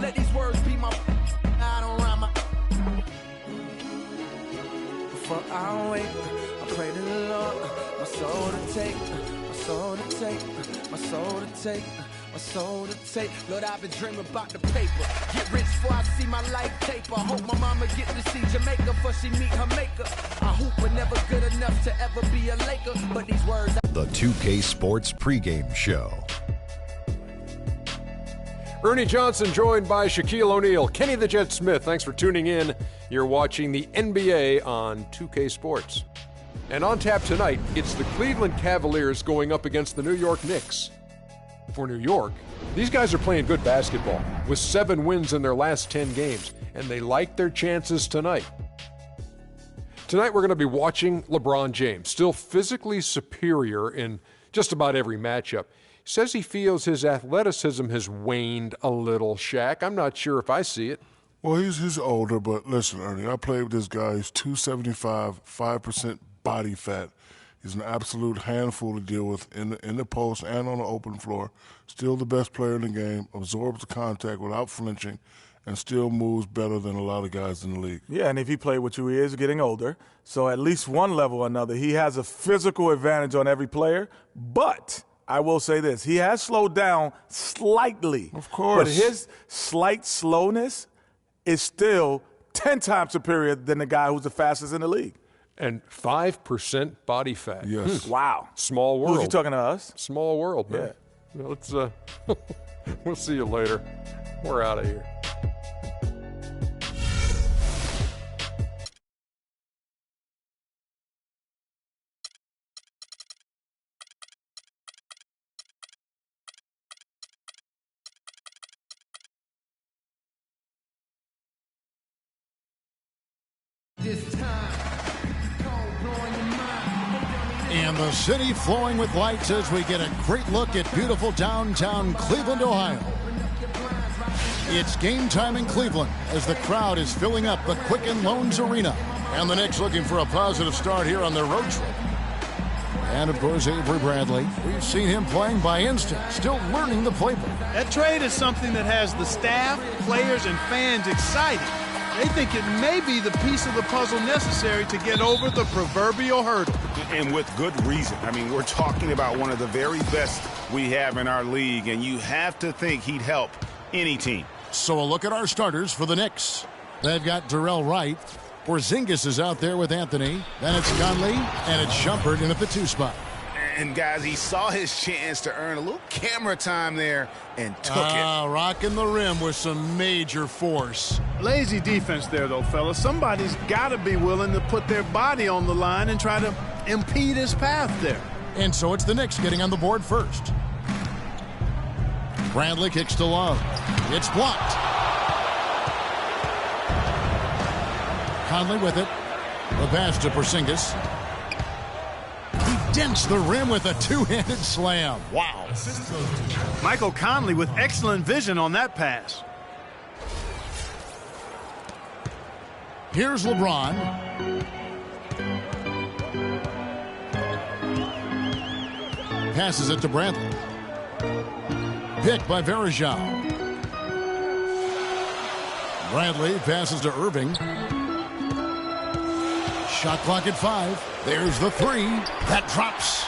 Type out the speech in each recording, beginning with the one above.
Let these words be my I don't rhyme my before I wake, I pray to the Lord, my soul to take, my soul to take, my soul to take, my soul to take. Lord, I've been dreaming about the paper. Get rich before I see my life taper. Hope my mama get to see Jamaica before she meet her maker. I hope we're never good enough to ever be a Laker, but these words. The 2K Sports pregame show. Ernie Johnson joined by Shaquille O'Neal. Kenny the Jet Smith, thanks for tuning in. You're watching the NBA on 2K Sports. And on tap tonight, it's the Cleveland Cavaliers going up against the New York Knicks. For New York, these guys are playing good basketball with 7 wins in their last 10 games, and they like their chances tonight. Tonight we're going to be watching LeBron James, still physically superior in just about every matchup. Says he feels his athleticism has waned a little, Shaq. I'm not sure if I see it. Well, he's older, but listen, Ernie, I played with this guy. He's 275, 5% body fat. He's an absolute handful to deal with in the post and on the open floor. Still the best player in the game, absorbs the contact without flinching, and still moves better than a lot of guys in the league. Yeah, and if he played with you, he is getting older. So at least one level or another, he has a physical advantage on every player, but I will say this. He has slowed down slightly. Of course. But his slight slowness is still 10 times superior than the guy who's the fastest in the league. And 5% body fat. Yes. Wow. Small world. Who's he talking to us? Small world, man. Yeah. Well, let's, we'll see you later. We're out of here. And the city flowing with lights as we get a great look at beautiful downtown Cleveland, Ohio. It's game time in Cleveland as the crowd is filling up the Quicken Loans Arena. And the Knicks looking for a positive start here on their road trip. And, of course, Avery Bradley. We've seen him playing by instinct, still learning the playbook. That trade is something that has the staff, players, and fans excited. They think it may be the piece of the puzzle necessary to get over the proverbial hurdle. And with good reason. I mean, we're talking about one of the very best we have in our league, and you have to think he'd help any team. So a look at our starters for the Knicks. They've got Darrell Wright. Porzingis is out there with Anthony. Then it's Conley, and it's Shumpert in at the 2 spot. And, guys, he saw his chance to earn a little camera time there and took it. Rocking the rim with some major force. Lazy defense there, though, fellas. Somebody's got to be willing to put their body on the line and try to impede his path there. And so it's the Knicks getting on the board first. Bradley kicks to Love. It's blocked. Conley with it. The pass to Porzingis. He dents the rim with a 2-handed slam. Wow. Michael Conley with excellent vision on that pass. Here's LeBron. Passes it to Bradley. Picked by Varejao. Bradley passes to Irving. Shot clock at 5. There's the 3. That drops.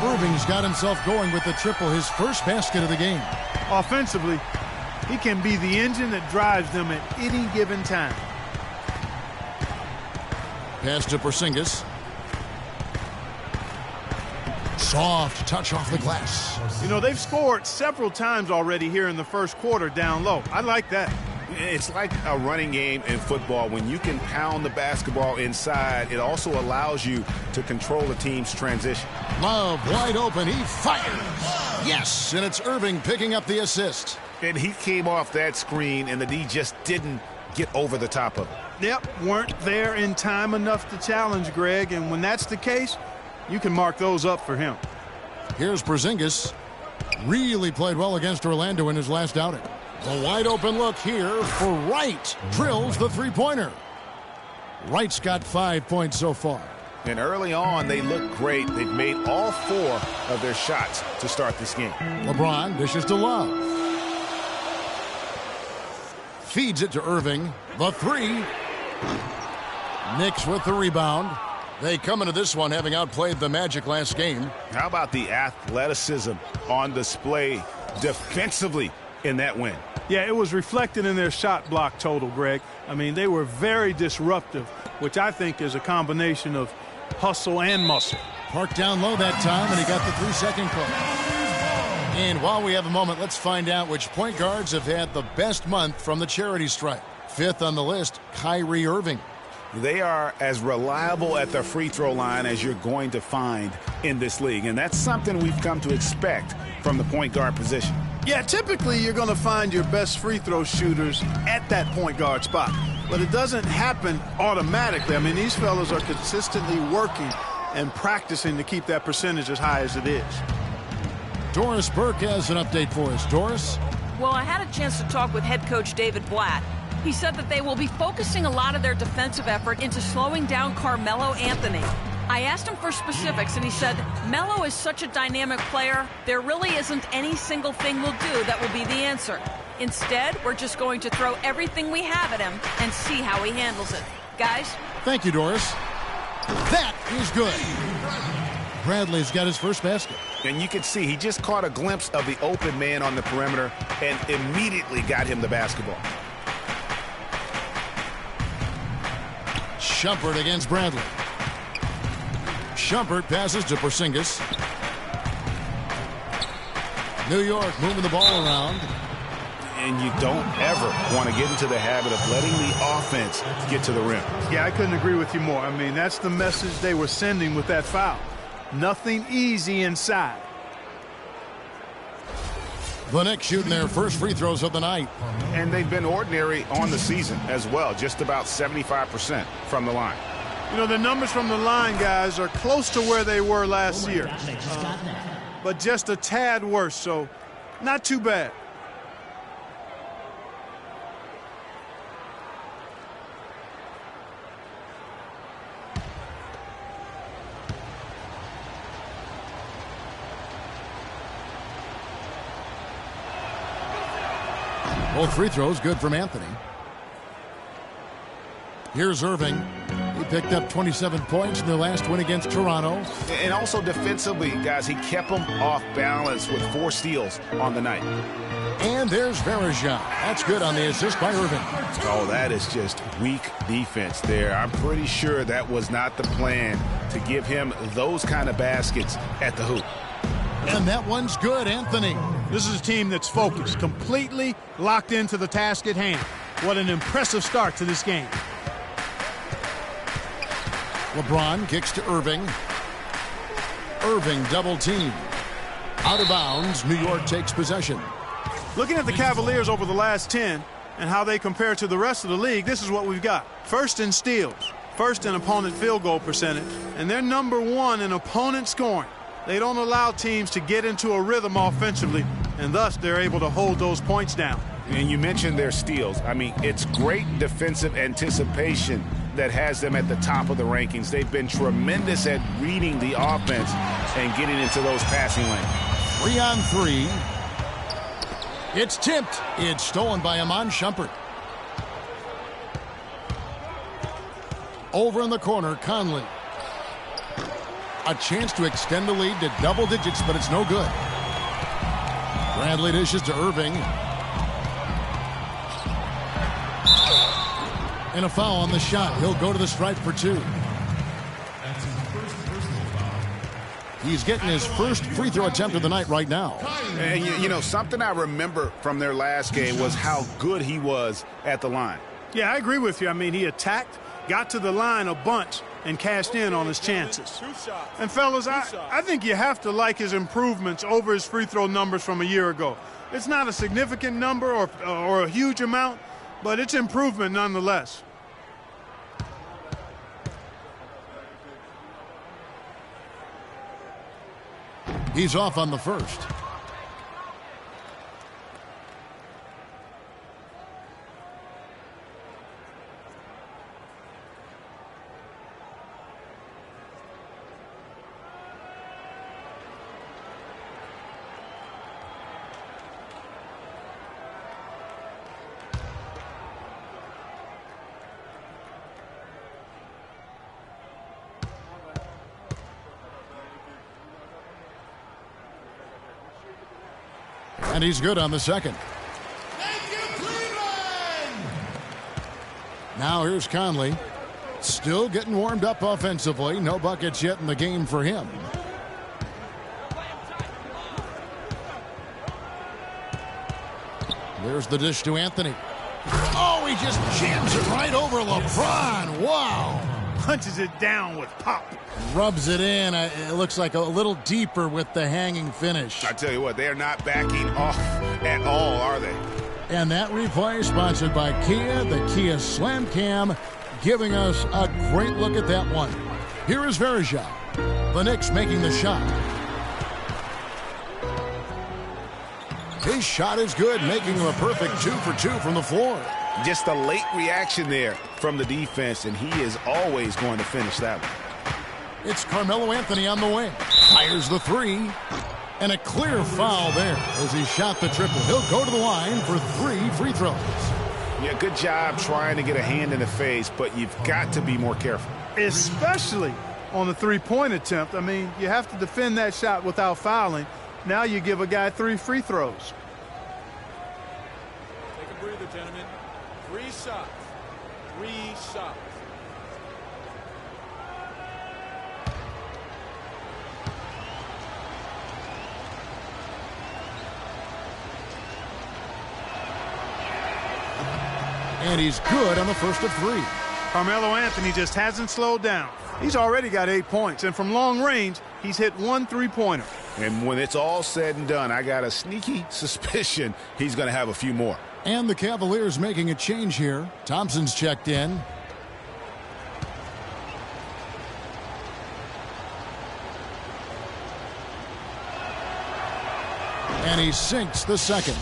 Irving's got himself going with the triple, his first basket of the game. Offensively, he can be the engine that drives them at any given time. Pass to Porzingis. Soft touch off the glass. You know, they've scored several times already here in the first quarter down low. I like that. It's like a running game in football. When you can pound the basketball inside, it also allows you to control the team's transition. Love wide open. He fires. Yes, and it's Irving picking up the assist. And he came off that screen, and the D just didn't get over the top of it. Yep, weren't there in time enough to challenge Greg, and when that's the case, you can mark those up for him. Here's Porzingis. Really played well against Orlando in his last outing. The wide open look here for Wright. Drills the three-pointer. Wright's got 5 points so far. And early on, they look great. They've made all 4 of their shots to start this game. LeBron dishes to Love. feeds it to Irving. The three. Knicks with the rebound. They come into this one having outplayed the Magic last game. How about the athleticism on display defensively in that win? Yeah, it was reflected in their shot block total, Greg. I mean, they were very disruptive, which I think is a combination of hustle and muscle. Park down low that time, and he got the 3-second call. And while we have a moment, let's find out which point guards have had the best month from the charity stripe. 5th on the list, Kyrie Irving. They are as reliable at the free throw line as you're going to find in this league, and that's something we've come to expect from the point guard position. Yeah, typically you're going to find your best free throw shooters at that point guard spot, but it doesn't happen automatically. I mean, these fellas are consistently working and practicing to keep that percentage as high as it is. Doris Burke has an update for us. Doris? Well, I had a chance to talk with head coach David Blatt. He said that they will be focusing a lot of their defensive effort into slowing down Carmelo Anthony. I asked him for specifics, and he said, Melo is such a dynamic player, there really isn't any single thing we'll do that will be the answer. Instead, we're just going to throw everything we have at him and see how he handles it. Guys? Thank you, Doris. That is good. Bradley's got his first basket. And you can see he just caught a glimpse of the open man on the perimeter and immediately got him the basketball. Shumpert against Bradley. Shumpert passes to Porzingis. New York moving the ball around. And you don't ever want to get into the habit of letting the offense get to the rim. Yeah, I couldn't agree with you more. I mean, that's the message they were sending with that foul. Nothing easy inside. The Knicks shooting their first free throws of the night. And they've been ordinary on the season as well, just about 75% from the line. You know, the numbers from the line, guys, are close to where they were last year. But just a tad worse, so not too bad. Both free throws good from Anthony. Here's Irving. He picked up 27 points in their last win against Toronto. And also defensively, guys, he kept them off balance with 4 steals on the night. And there's Varejao. That's good on the assist by Irving. Oh, that is just weak defense there. I'm pretty sure that was not the plan to give him those kind of baskets at the hoop. And that one's good, Anthony. This is a team that's focused, completely locked into the task at hand. What an impressive start to this game. LeBron kicks to Irving. Irving double team. Out of bounds, New York takes possession. Looking at the Cavaliers over the last 10 and how they compare to the rest of the league, this is what we've got. First in steals, first in opponent field goal percentage, and they're number 1 in opponent scoring. They don't allow teams to get into a rhythm offensively, and thus they're able to hold those points down. And you mentioned their steals. I mean, it's great defensive anticipation that has them at the top of the rankings. They've been tremendous at reading the offense and getting into those passing lanes. 3-on-3. It's tipped. It's stolen by Iman Shumpert. Over in the corner, Conley. A chance to extend the lead to double digits, but it's no good. Bradley dishes to Irving. And a foul on the shot. He'll go to the stripe for 2. He's getting his first free throw attempt of the night right now. And you know, something I remember from their last game was how good he was at the line. Yeah, I agree with you. I mean, he attacked, got to the line a bunch, and cashed in on his chances. And fellas, I think you have to like his improvements over his free throw numbers from a year ago. It's not a significant number or a huge amount, but it's improvement nonetheless. He's off on the first. And he's good on the second. Thank you, Cleveland! Now here's Conley. Still getting warmed up offensively. No buckets yet in the game for him. There's the dish to Anthony. Oh, he just jams it right over LeBron. Wow. Punches it down with pop. Rubs it in. It looks like a little deeper with the hanging finish. I tell you what, they are not backing off at all, are they? And that replay sponsored by Kia, the Kia Slam Cam, giving us a great look at that one. Here is Verja. The Knicks making the shot. His shot is good, making him a perfect 2 for 2 from the floor. Just a late reaction there from the defense, and he is always going to finish that one. It's Carmelo Anthony on the wing. Fires the three. And a clear foul there as he shot the triple. He'll go to the line for 3 free throws. Yeah, good job trying to get a hand in the face, but you've got to be more careful. Especially on the three-point attempt. I mean, you have to defend that shot without fouling. Now you give a guy 3 free throws. Take a breather, gentlemen. 3 shots. 3 shots. And he's good on the first of 3. Carmelo Anthony just hasn't slowed down. He's already got 8 points, and from long range, he's hit 1 3-pointer. And when it's all said and done, I got a sneaky suspicion he's going to have a few more. And the Cavaliers making a change here. Thompson's checked in. And he sinks the second.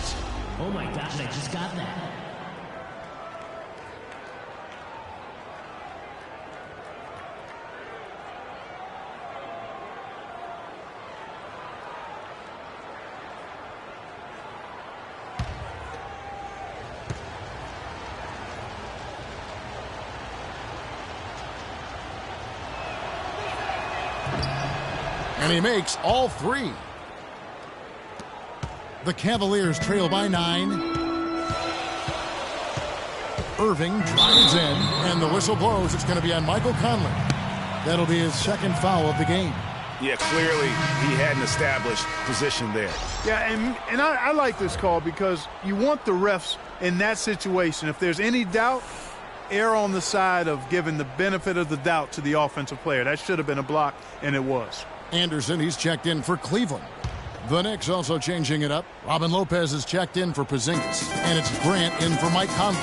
Oh my gosh, I just got that. And he makes all 3. The Cavaliers trail by 9. Irving drives in, and the whistle blows. It's going to be on Michael Conley. That'll be his second foul of the game. Yeah, clearly he had an established position there. Yeah, and I like this call because you want the refs in that situation. If there's any doubt, err on the side of giving the benefit of the doubt to the offensive player. That should have been a block, and it was. Anderson, he's checked in for Cleveland. The Knicks also changing it up. Robin Lopez is checked in for Porzingis. And it's Grant in for Mike Conley.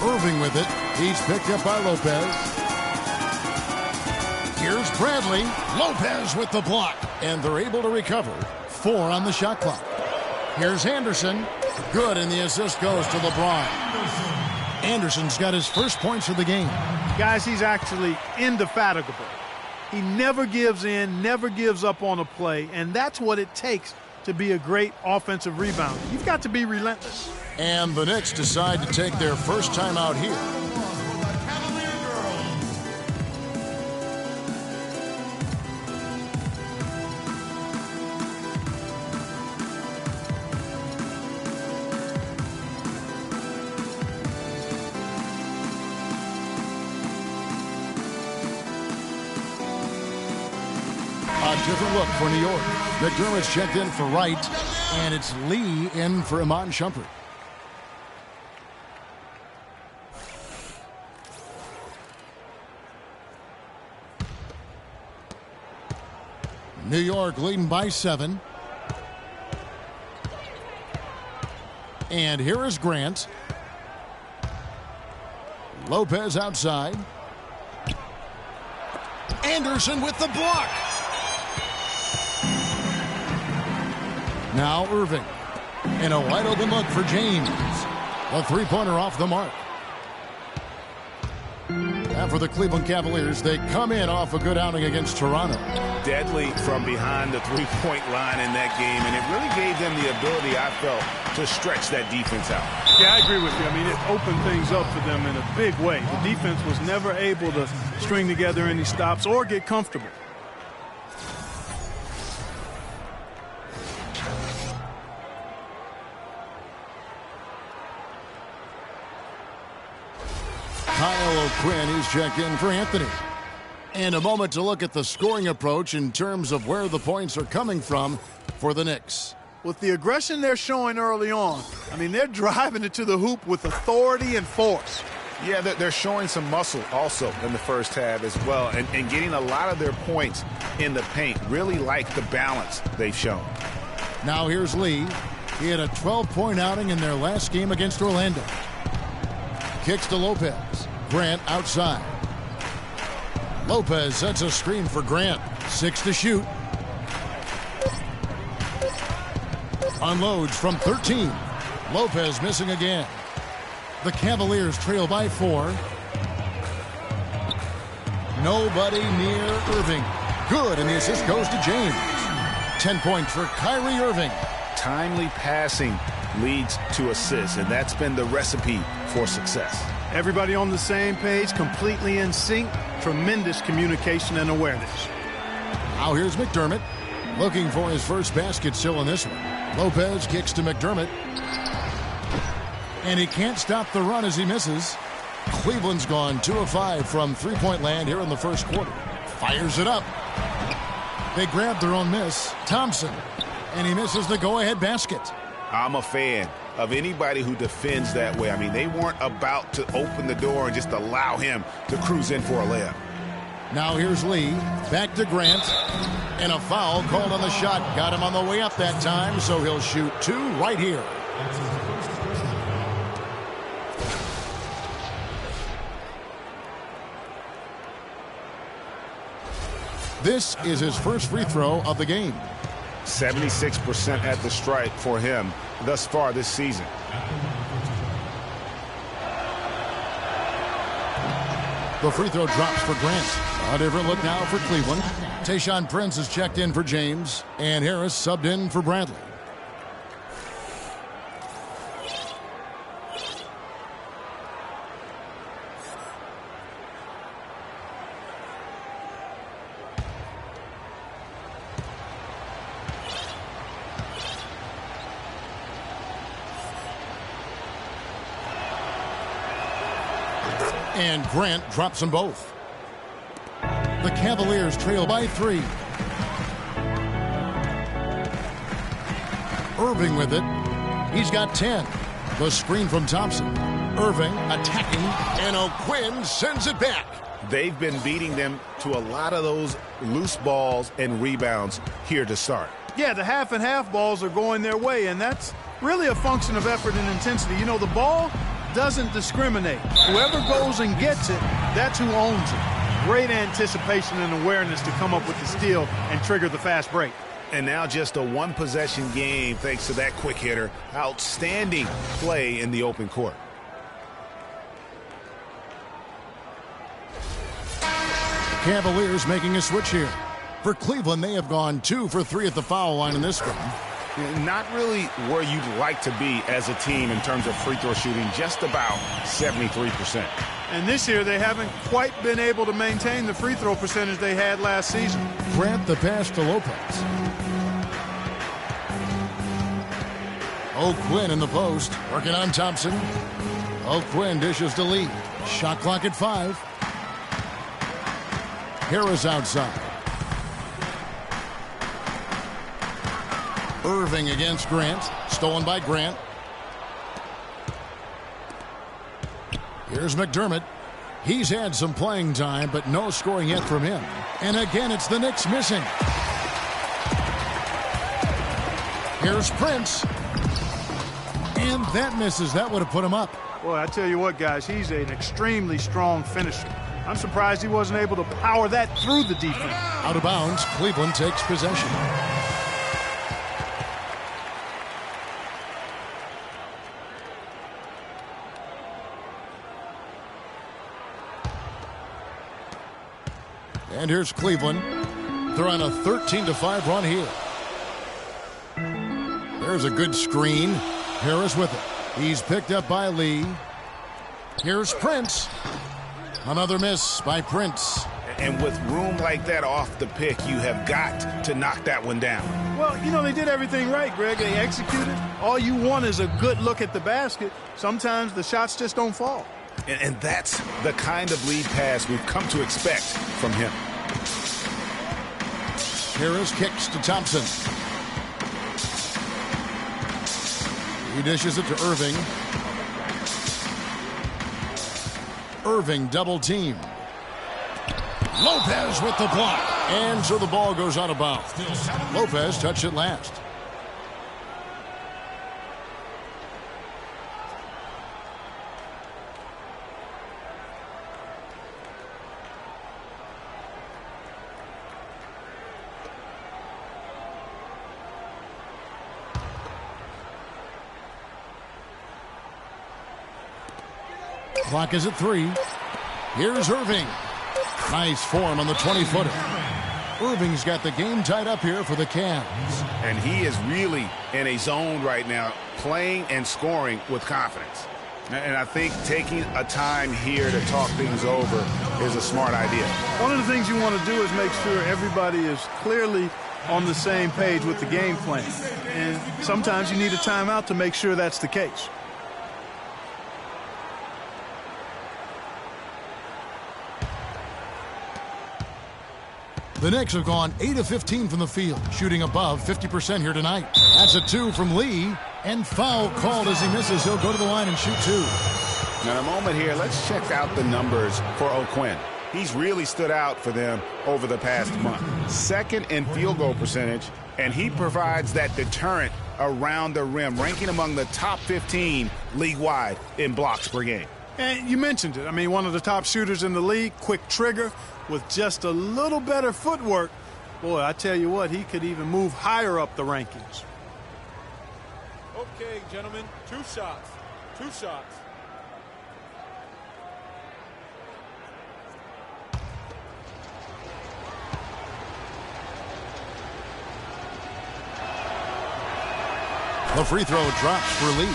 Irving with it. He's picked up by Lopez. Here's Bradley. Lopez with the block. And they're able to recover. 4 on the shot clock. Here's Anderson. Good, and the assist goes to LeBron. Anderson's got his first points of the game. Guys, he's actually indefatigable. He never gives in, never gives up on a play, and that's what it takes to be a great offensive rebounder. You've got to be relentless. And the Knicks decide to take their first time out here. A different look for New York. McDermott's checked in for Wright, and it's Lee in for Iman Shumpert. New York leading by 7. And here is Grant. Lopez outside. Anderson with the block. Now Irving. And a wide open look for James. A 3-pointer off the mark. And for the Cleveland Cavaliers, they come in off a good outing against Toronto. Deadly from behind the 3-point line in that game, and it really gave them the ability, I felt, to stretch that defense out. Yeah, I agree with you. I mean, it opened things up for them in a big way. The defense was never able to string together any stops or get comfortable. O'Quinn, he's checked in for Anthony. And a moment to look at the scoring approach in terms of where the points are coming from for the Knicks. With the aggression they're showing early on, I mean, they're driving it to the hoop with authority and force. Yeah, they're showing some muscle also in the first half as well, and getting a lot of their points in the paint. Really like the balance they've shown. Now here's Lee. He had a 12-point outing in their last game against Orlando. Kicks to Lopez. Grant outside. Lopez sets a screen for Grant. 6 to shoot. Unloads from 13. Lopez missing again. The Cavaliers trail by 4. Nobody near Irving. Good, and the assist goes to James. 10 points for Kyrie Irving. Timely passing leads to assists, and that's been the recipe for success. Everybody on the same page, completely in sync. Tremendous communication and awareness. Now here's McDermott, looking for his first basket still in this one. Lopez kicks to McDermott. And he can't stop the run as he misses. Cleveland's gone 2 of 5 from three-point land here in the first quarter. Fires it up. They grab their own miss. Thompson. And he misses the go-ahead basket. I'm a fan of anybody who defends that way. I mean, they weren't about to open the door and just allow him to cruise in for a layup. Now here's Lee. Back to Grant. And a foul called on the shot. Got him on the way up that time, so he'll shoot 2 right here. This is his first free throw of the game. 76% at the stripe for him thus far this season. The free throw drops for Grant. A different look now for Cleveland. Tayshaun Prince is checked in for James, and Harris subbed in for Bradley. And Grant drops them both. The Cavaliers trail by 3. Irving with it. He's got 10. The screen from Thompson. Irving attacking, and O'Quinn sends it back. They've been beating them to a lot of those loose balls and rebounds here to start. Yeah, the half and half balls are going their way, and that's really a function of effort and intensity. You know, the ball doesn't discriminate. Whoever goes and gets it, that's who owns it. Great anticipation and awareness to come up with the steal and trigger the fast break. And now just a one-possession game thanks to that quick hitter. Outstanding play in the open court. Cavaliers making a switch here. For Cleveland, they have gone 2 for 3 at the foul line in this one. Not really where you'd like to be as a team in terms of free throw shooting, just about 73%. And this year they haven't quite been able to maintain the free throw percentage they had last season. Grant the pass to Lopez. O'Quinn in the post, working on Thompson. O'Quinn dishes to Lee. Shot clock at 5. Harris outside. Irving against Grant. Stolen by Grant. Here's McDermott. He's had some playing time, but no scoring yet from him. And again, it's the Knicks missing. Here's Prince. And that misses. That would have put him up. Boy, I tell you what, guys, he's an extremely strong finisher. I'm surprised he wasn't able to power that through the defense. Out of bounds, Cleveland takes possession. And here's Cleveland. They're on a 13-5 run here. There's a good screen. Harris with it. He's picked up by Lee. Here's Prince. Another miss by Prince. And with room like that off the pick, you have got to knock that one down. Well, you know, they did everything right, Greg. They executed. All you want is a good look at the basket. Sometimes the shots just don't fall. And that's the kind of lead pass we've come to expect from him. Harris kicks to Thompson. He dishes it to Irving. Irving double team. Lopez with the block. And so the ball goes out of bounds. Lopez touched it last. Clock is at 3. Here's Irving. Nice form on the 20-footer. Irving's got the game tied up here for the Cavs. And he is really in a zone right now, playing and scoring with confidence. And I think taking a time here to talk things over is a smart idea. One of the things you want to do is make sure everybody is clearly on the same page with the game plan. And sometimes you need a timeout to make sure that's the case. The Knicks have gone 8 of 15 from the field, shooting above 50% here tonight. That's a 2 from Lee, and foul called as he misses. He'll go to the line and shoot 2. Now, in a moment here, let's check out the numbers for O'Quinn. He's really stood out for them over the past month. Second in field goal percentage, and he provides that deterrent around the rim, ranking among the top 15 league-wide in blocks per game. And you mentioned it. I mean, one of the top shooters in the league, quick trigger, with just a little better footwork. Boy, I tell you what, he could even move higher up the rankings. Okay, gentlemen, 2 shots. 2 shots. The free throw drops for Lee.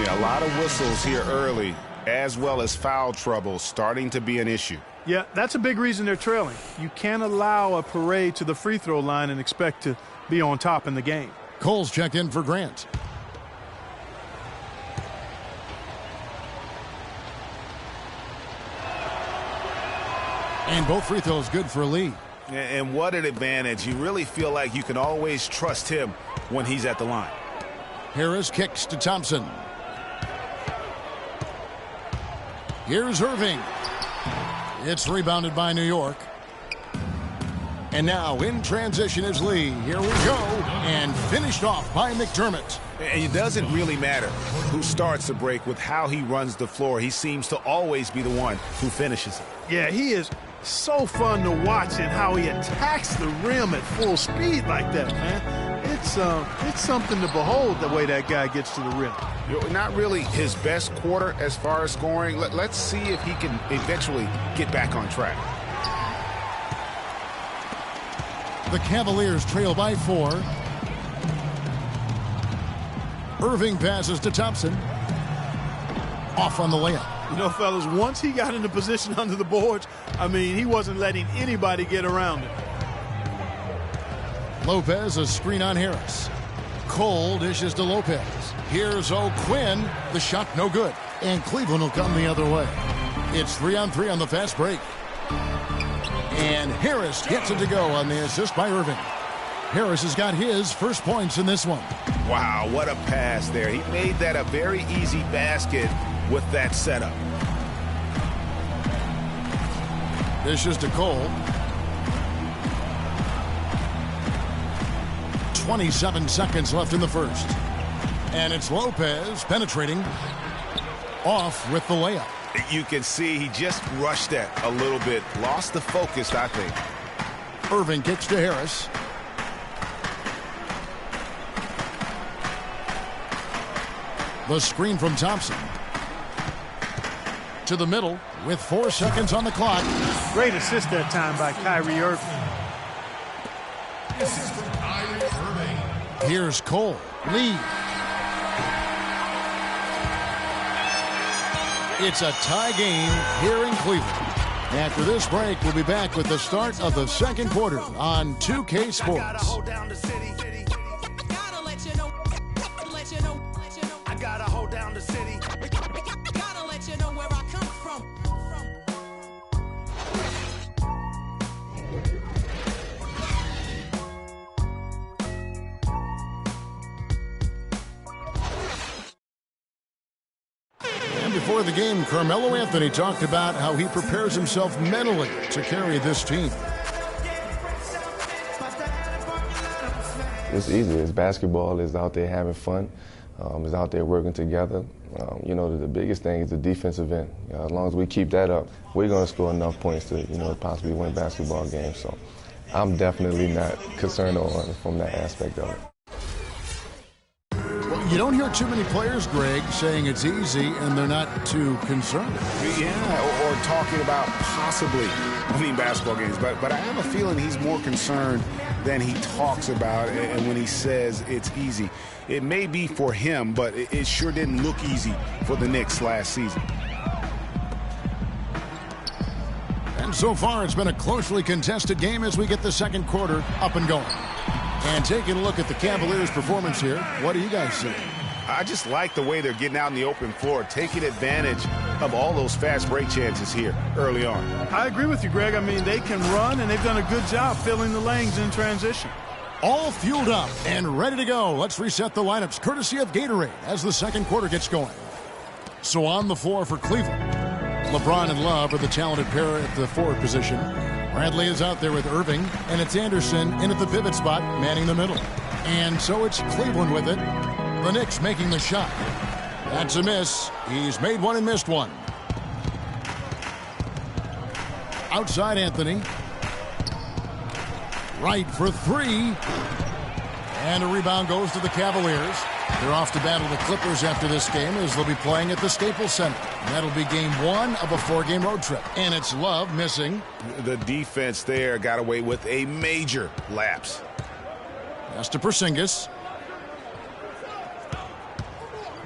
Yeah, a lot of whistles here early, as well as foul trouble starting to be an issue. Yeah, that's a big reason they're trailing. You can't allow a parade to the free throw line and expect to be on top in the game. Cole's checked in for Grant. And both free throws good for Lee. And what an advantage. You really feel like you can always trust him when he's at the line. Harris kicks to Thompson. Here's Irving. It's rebounded by New York. And now in transition is Lee. Here we go. And finished off by McDermott. And it doesn't really matter who starts the break with how he runs the floor. He seems to always be the one who finishes it. Yeah, he is so fun to watch and how he attacks the rim at full speed like that, man. It's something to behold the way that guy gets to the rim. Not really his best quarter as far as scoring. Let's see if he can eventually get back on track. The Cavaliers trail by 4. Irving passes to Thompson. Off on the layup. You know, fellas, once he got into position under the boards, I mean, he wasn't letting anybody get around him. Lopez, a screen on Harris. Cole dishes to Lopez. Here's O'Quinn. The shot no good. And Cleveland will come the other way. It's 3-on-3 on the fast break. And Harris gets it to go on the assist by Irving. Harris has got his first points in this one. Wow, what a pass there. He made that a very easy basket with that setup. Dishes to Cole. 27 seconds left in the first. And it's Lopez penetrating. Off with the layup. You can see he just rushed that a little bit. Lost the focus, I think. Irving kicks to Harris. The screen from Thompson. To the middle with 4 seconds on the clock. Great assist that time by Kyrie Irving. Here's Cole. Lee. It's a tie game here in Cleveland. After this break, we'll be back with the start of the second quarter on 2K Sports. I gotta hold down the city. Gotta let you know where I come from. before the game, Carmelo Anthony talked about how he prepares himself mentally to carry this team. It's easy. It's basketball. It's out there having fun. It's out there working together. The biggest thing is the defensive end. As long as we keep that up, we're going to score enough points to, possibly win basketball games. So I'm definitely not concerned from that aspect of it. Well, you don't hear too many players, Greg, saying it's easy and they're not too concerned. Yeah, or talking about possibly winning basketball games. But I have a feeling he's more concerned than he talks about, and when he says it's easy. It may be for him, but it sure didn't look easy for the Knicks last season. And so far, it's been a closely contested game as we get the second quarter up and going. And taking a look at the Cavaliers' performance here, what do you guys see? I just like the way they're getting out in the open floor, taking advantage of all those fast break chances here early on. I agree with you, Greg. I mean, they can run, and they've done a good job filling the lanes in transition. All fueled up and ready to go. Let's reset the lineups, courtesy of Gatorade, as the second quarter gets going. So on the floor for Cleveland, LeBron and Love are the talented pair at the forward position. Bradley is out there with Irving, and it's Anderson in at the pivot spot, manning the middle. And so it's Cleveland with it. The Knicks making the shot. That's a miss. He's made one and missed one. Outside Anthony. Right for three. And a rebound goes to the Cavaliers. They're off to battle the Clippers after this game as they'll be playing at the Staples Center. And that'll be game one of a 4-game road trip. And it's Love missing. The defense there got away with a major lapse. Pass to Porzingis.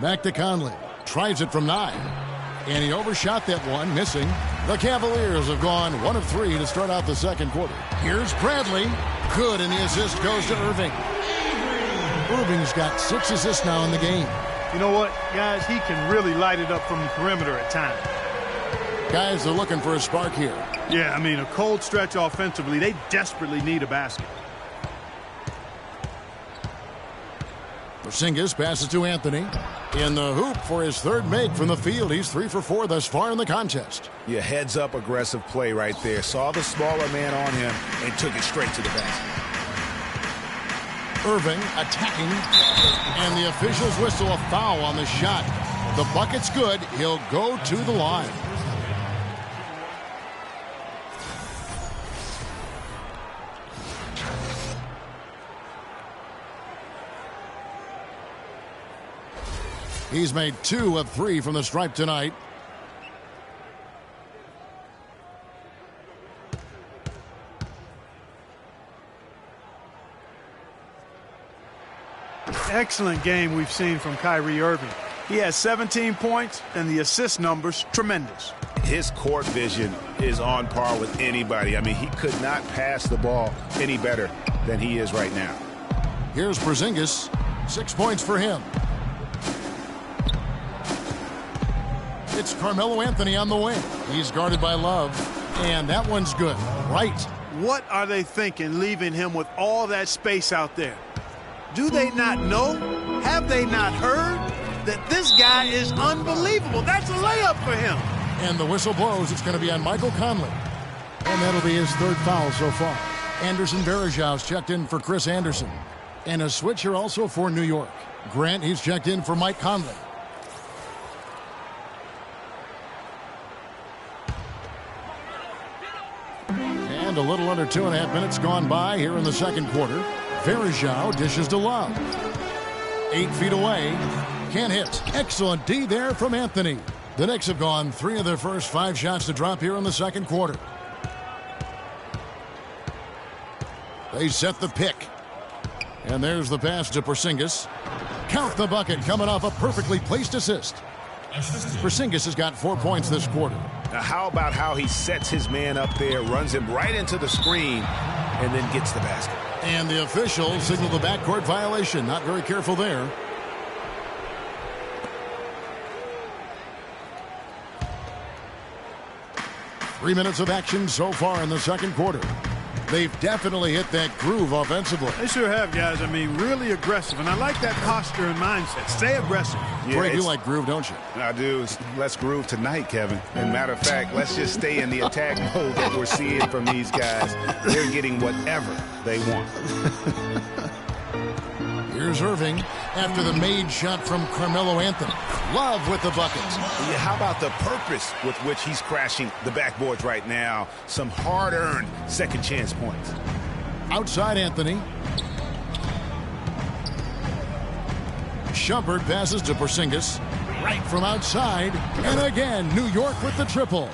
Back to Conley. Tries it from 9. And he overshot that one, missing. The Cavaliers have gone 1 of 3 to start out the second quarter. Here's Bradley. Good, and the assist goes to Irving. Irving's got 6 assists now in the game. You know what, guys? He can really light it up from the perimeter at times. Guys are looking for a spark here. Yeah, I mean, a cold stretch offensively. They desperately need a basket. Porzingis passes to Anthony. In the hoop for his third make from the field. He's 3 for 4 thus far in the contest. Yeah, heads up aggressive play right there. Saw the smaller man on him and took it straight to the basket. Irving attacking. And the officials whistle a foul on the shot. The bucket's good. He'll go to the line. He's made 2 of 3 from the stripe tonight. Excellent game we've seen from Kyrie Irving. He has 17 points, and the assist numbers tremendous. His court vision is on par with anybody. I mean, he could not pass the ball any better than he is right now. Here's Porzingis. 6 points for him. It's Carmelo Anthony on the wing. He's guarded by Love, and that one's good. Right. What are they thinking, leaving him with all that space out there? Do they not know? Have they not heard that this guy is unbelievable? That's a layup for him. And the whistle blows. It's going to be on Michael Conley. And that'll be his third foul so far. Anderson Varejão's checked in for Chris Anderson. And a switcher also for New York. Grant, he's checked in for Mike Conley. And a little under 2.5 minutes gone by here in the second quarter. Varejão dishes to Love. 8 feet away. Can't hit. Excellent D there from Anthony. The Knicks have gone 3 of their first 5 shots to drop here in the second quarter. They set the pick. And there's the pass to Porzingis. Count the bucket coming off a perfectly placed assist. Porzingis has got 4 points this quarter. Now, how about how he sets his man up there, runs him right into the screen, and then gets the basket. And the officials signal the backcourt violation. Not very careful there. Three minutes of action so far in the second quarter. They've definitely hit that groove offensively. They sure have, guys. I mean, really aggressive. And I like that posture and mindset. Stay aggressive. Yeah, Greg, you like groove, don't you? I do. Let's groove tonight, Kevin. And matter of fact, let's just stay in the attack mode that we're seeing from these guys. They're getting whatever they want. Here's Irving after the made shot from Carmelo Anthony. Love with the buckets. Yeah, how about the purpose with which he's crashing the backboards right now? Some hard-earned second chance points. Outside Anthony. Shumpert passes to Porzingis. Right from outside. And again, New York with the triple.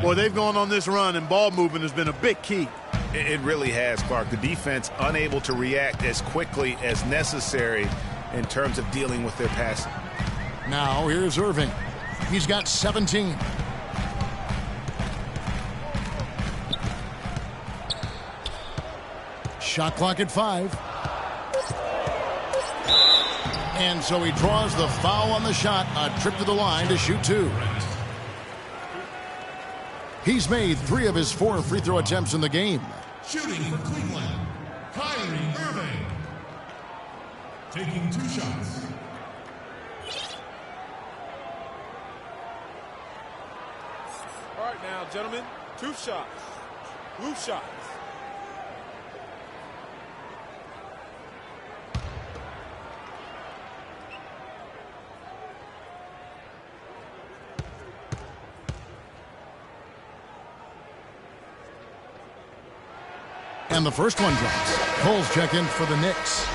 Boy, they've gone on this run, and ball movement has been a big key. It really has, Clark. The defense unable to react as quickly as necessary in terms of dealing with their passing. Now here's Irving. He's got 17. Shot clock at 5. And so he draws the foul on the shot. A trip to the line to shoot 2. He's made 3 of his 4 free throw attempts in the game. Shooting for Cleveland, Kyrie Irving. Taking 2 shots. All right now, gentlemen, 2 shots. Blue shots. And the first one drops. Cole's check in for the Knicks.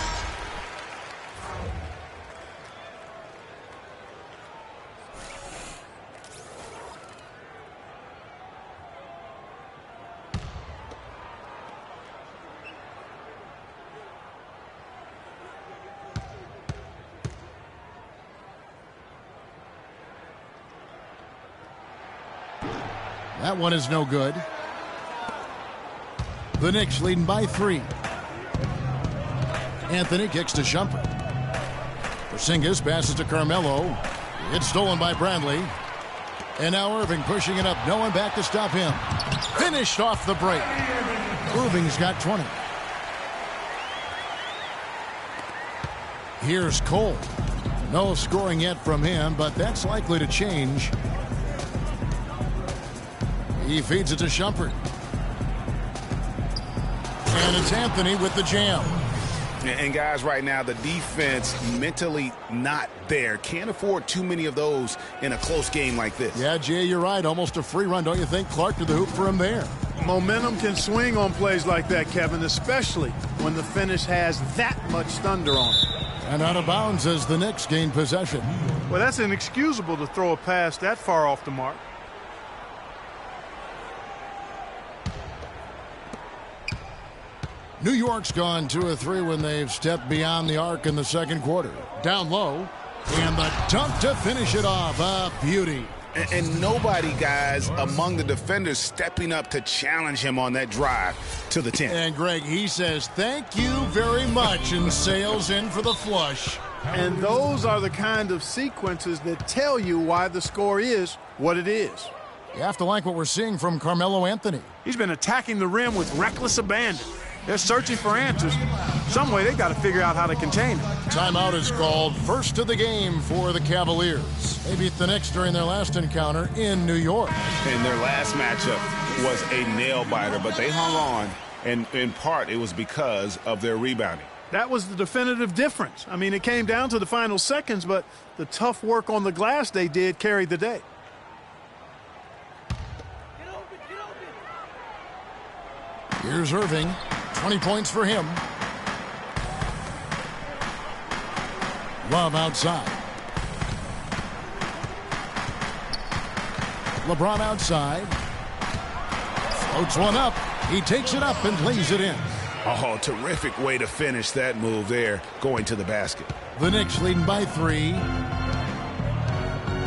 That one is no good. The Knicks leading by 3. Anthony kicks to Shumpert. Porzingis passes to Carmelo. It's stolen by Bradley. And now Irving pushing it up. No one back to stop him. Finished off the break. Irving's got 20. Here's Cole. No scoring yet from him, but that's likely to change. He feeds it to Shumpert. And it's Anthony with the jam. And guys, right now, the defense mentally not there. Can't afford too many of those in a close game like this. Yeah, Jay, you're right. Almost a free run, don't you think? Clark to the hoop for him there. Momentum can swing on plays like that, Kevin, especially when the finish has that much thunder on it. And out of bounds as the Knicks gain possession. Well, that's inexcusable to throw a pass that far off the mark. New York's gone 2 of 3 when they've stepped beyond the arc in the second quarter. Down low, and the dunk to finish it off. A beauty. And nobody, guys, among the defenders stepping up to challenge him on that drive to the 10. And Greg, he says, thank you very much, and sails in for the flush. And those are the kind of sequences that tell you why the score is what it is. You have to like what we're seeing from Carmelo Anthony. He's been attacking the rim with reckless abandon. They're searching for answers. Some way they've got to figure out how to contain it. Timeout is called. First of the game for the Cavaliers. They beat the Knicks during their last encounter in New York. And their last matchup was a nail-biter, but they hung on, and in part it was because of their rebounding. That was the definitive difference. I mean, it came down to the final seconds, but the tough work on the glass they did carried the day. Here's Irving. 20 points for him. Love outside. LeBron outside. Floats one up. He takes it up and lays it in. Oh, terrific way to finish that move there, going to the basket. The Knicks leading by 3.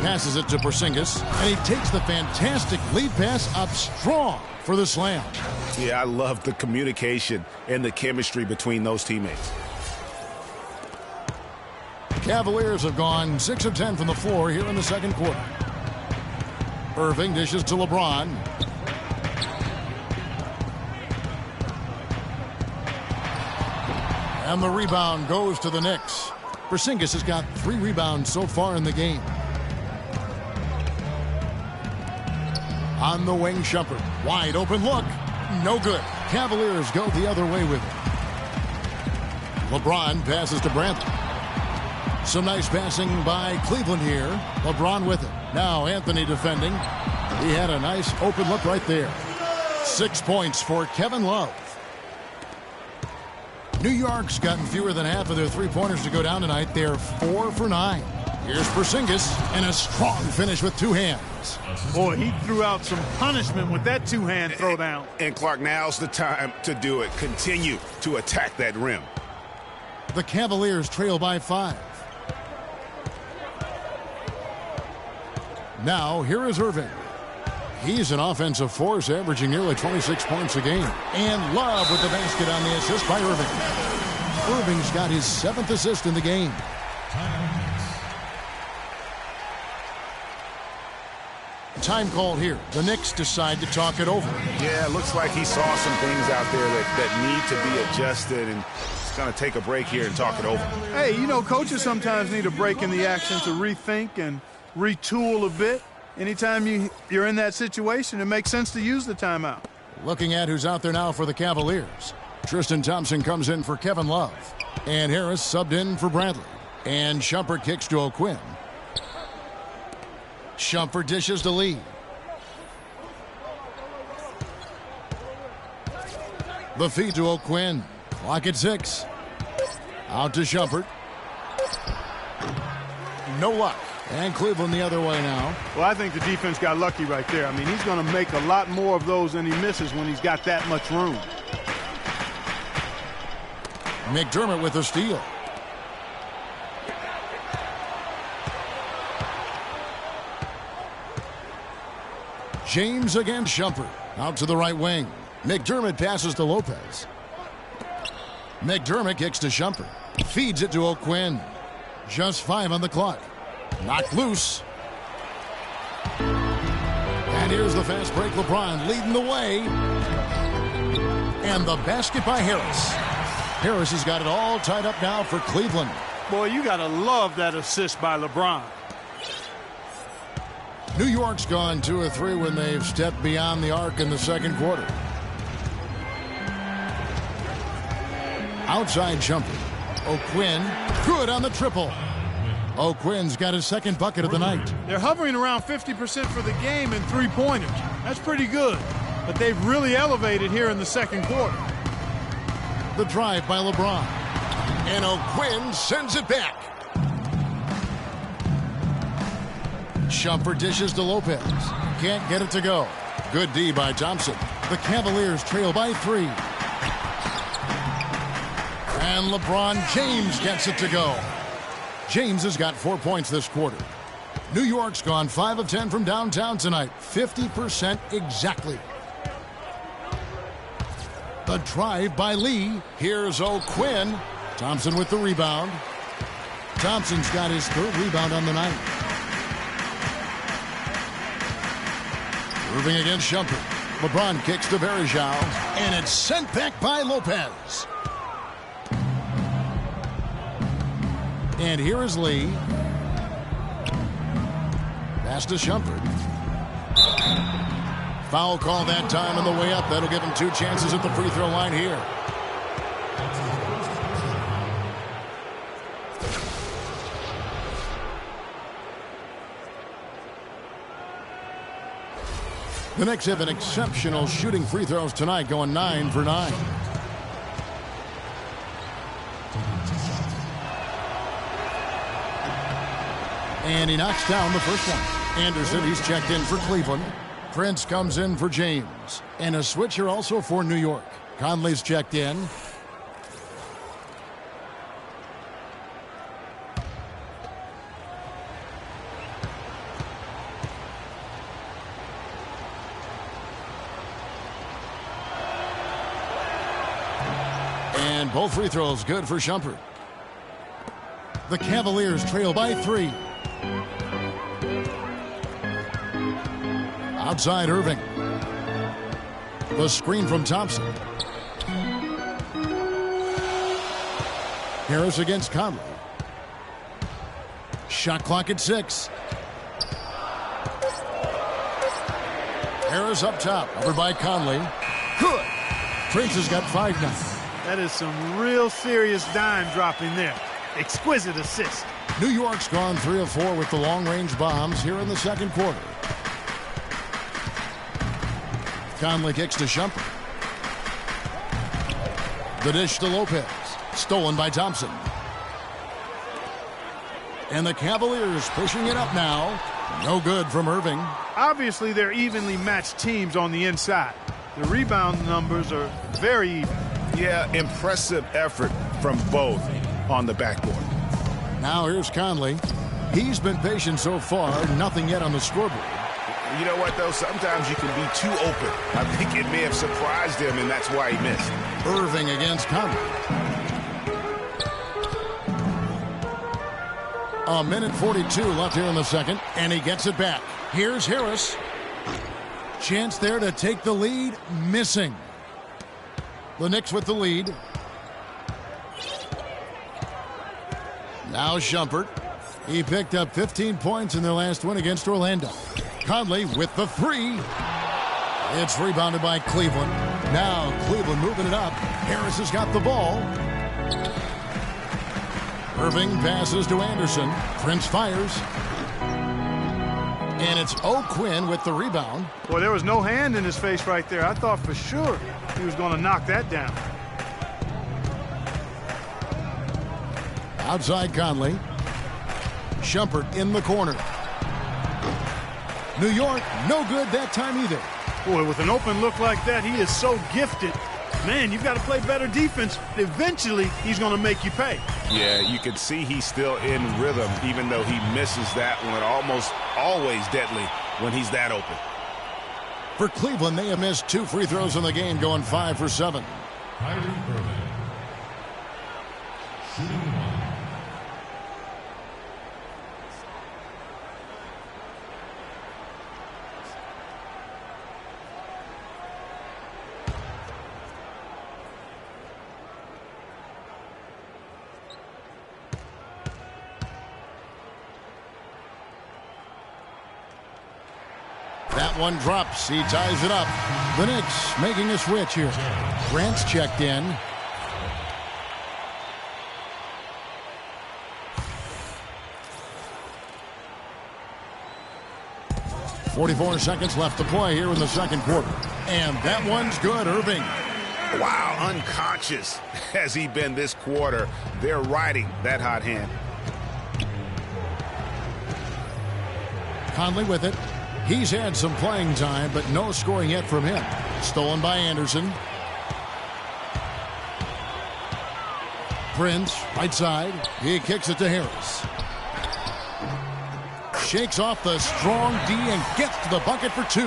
Passes it to Porzingis, and he takes the fantastic lead pass up strong for the slam. Yeah, I love the communication and the chemistry between those teammates. Cavaliers have gone 6 of 10 from the floor here in the second quarter. Irving dishes to LeBron. And the rebound goes to the Knicks. Porzingis has got 3 rebounds so far in the game. On the wing, Shumpert. Wide open look. No good. Cavaliers go the other way with it. LeBron passes to Brantley. Some nice passing by Cleveland here. LeBron with it. Now Anthony defending. He had a nice open look right there. 6 points for Kevin Love. New York's gotten fewer than half of their three-pointers to go down tonight. They're 4 for 9. Here's Porzingis, and a strong finish with 2 hands. Boy, he threw out some punishment with that 2-hand throwdown. And Clark, now's the time to do it. Continue to attack that rim. The Cavaliers trail by 5. Now, here is Irving. He's an offensive force, averaging nearly 26 points a game. And Love with the basket on the assist by Irving. Irving's got his 7th assist in the game. Time call here. The Knicks decide to talk it over. Yeah, it looks like he saw some things out there that need to be adjusted, and he's going to take a break here and talk it over. Hey, you know, coaches sometimes need a break in the action to rethink and retool a bit. Anytime you're in that situation, it makes sense to use the timeout. Looking at who's out there now for the Cavaliers. Tristan Thompson comes in for Kevin Love. And Harris subbed in for Bradley. And Shumpert kicks to O'Quinn. Shumpert dishes to Lee. The feed to O'Quinn. Clock at 6. Out to Shumpert. No luck. And Cleveland the other way now. Well, I think the defense got lucky right there. I mean, he's going to make a lot more of those than he misses when he's got that much room. McDermott with the steal. James against Shumpert. Out to the right wing. McDermott passes to Lopez. McDermott kicks to Shumpert. Feeds it to O'Quinn. Just 5 on the clock. Knocked loose. And here's the fast break. LeBron leading the way. And the basket by Harris. Harris has got it all tied up now for Cleveland. Boy, you got to love that assist by LeBron. New York's gone 2 of 3 when they've stepped beyond the arc in the second quarter. Outside Shumpert. O'Quinn, good on the triple. O'Quinn's got his 2nd bucket of the night. They're hovering around 50% for the game in three-pointers. That's pretty good. But they've really elevated here in the second quarter. The drive by LeBron. And O'Quinn sends it back. Shumpert dishes to Lopez. Can't get it to go. Good D by Thompson. The Cavaliers trail by 3. And LeBron James gets it to go. James has got 4 points this quarter. New York's gone 5 of 10 from downtown tonight. 50% exactly. The drive by Lee. Here's O'Quinn. Thompson with the rebound. Thompson's got his 3rd rebound on the night. Irving against Shumpert. LeBron kicks to Bergeau. And it's sent back by Lopez. And here is Lee. Pass to Shumpert. Foul call that time on the way up. That'll give him 2 chances at the free throw line here. The Knicks have an exceptional shooting free throws tonight, going 9 for 9. And he knocks down the first one. Anderson, he's checked in for Cleveland. Prince comes in for James. And a switcher also for New York. Conley's checked in. And both free throws good for Shumpert. The Cavaliers trail by 3. Outside Irving. The screen from Thompson. Harris against Conley. Shot clock at 6. Harris up top, over by Conley. Good. Prince has got 5 now. That is some real serious dime dropping there. Exquisite assist. New York's gone 3 of 4 with the long-range bombs here in the second quarter. Conley kicks to Shumpert. The dish to Lopez. Stolen by Thompson. And the Cavaliers pushing it up now. No good from Irving. Obviously, they're evenly matched teams on the inside. The rebound numbers are very even. Yeah, impressive effort from both on the backboard. Now here's Conley. He's been patient so far. Nothing yet on the scoreboard. You know what, though? Sometimes you can be too open. I think it may have surprised him, and that's why he missed. Irving against Conley. A minute 42 left here in the second, and he gets it back. Here's Harris. Chance there to take the lead. Missing. The Knicks with the lead. Now Shumpert. He picked up 15 points in their last win against Orlando. Conley with the 3. It's rebounded by Cleveland. Now Cleveland moving it up. Harris has got the ball. Irving passes to Anderson. Prince fires. And it's O'Quinn with the rebound. Boy, there was no hand in his face right there. I thought for sure he was going to knock that down. Outside Conley. Shumpert in the corner. New York, no good that time either. Boy, with an open look like that, he is so gifted. Man, you've got to play better defense. Eventually, he's going to make you pay. Yeah, you can see he's still in rhythm, even though he misses that one. Almost always deadly when he's that open. For Cleveland, they have missed 2 free throws in the game, going 5 for 7. Kyrie Irving. Shooting 1. That one drops. He ties it up. The Knicks making a switch here. Grant's checked in. .44 seconds left to play here in the second quarter. And that one's good, Irving. Wow, unconscious has he been this quarter. They're riding that hot hand. Conley with it. He's had some playing time, but no scoring yet from him. Stolen by Anderson. Prince, right side. He kicks it to Harris. Shakes off the strong D and gets to the bucket for 2.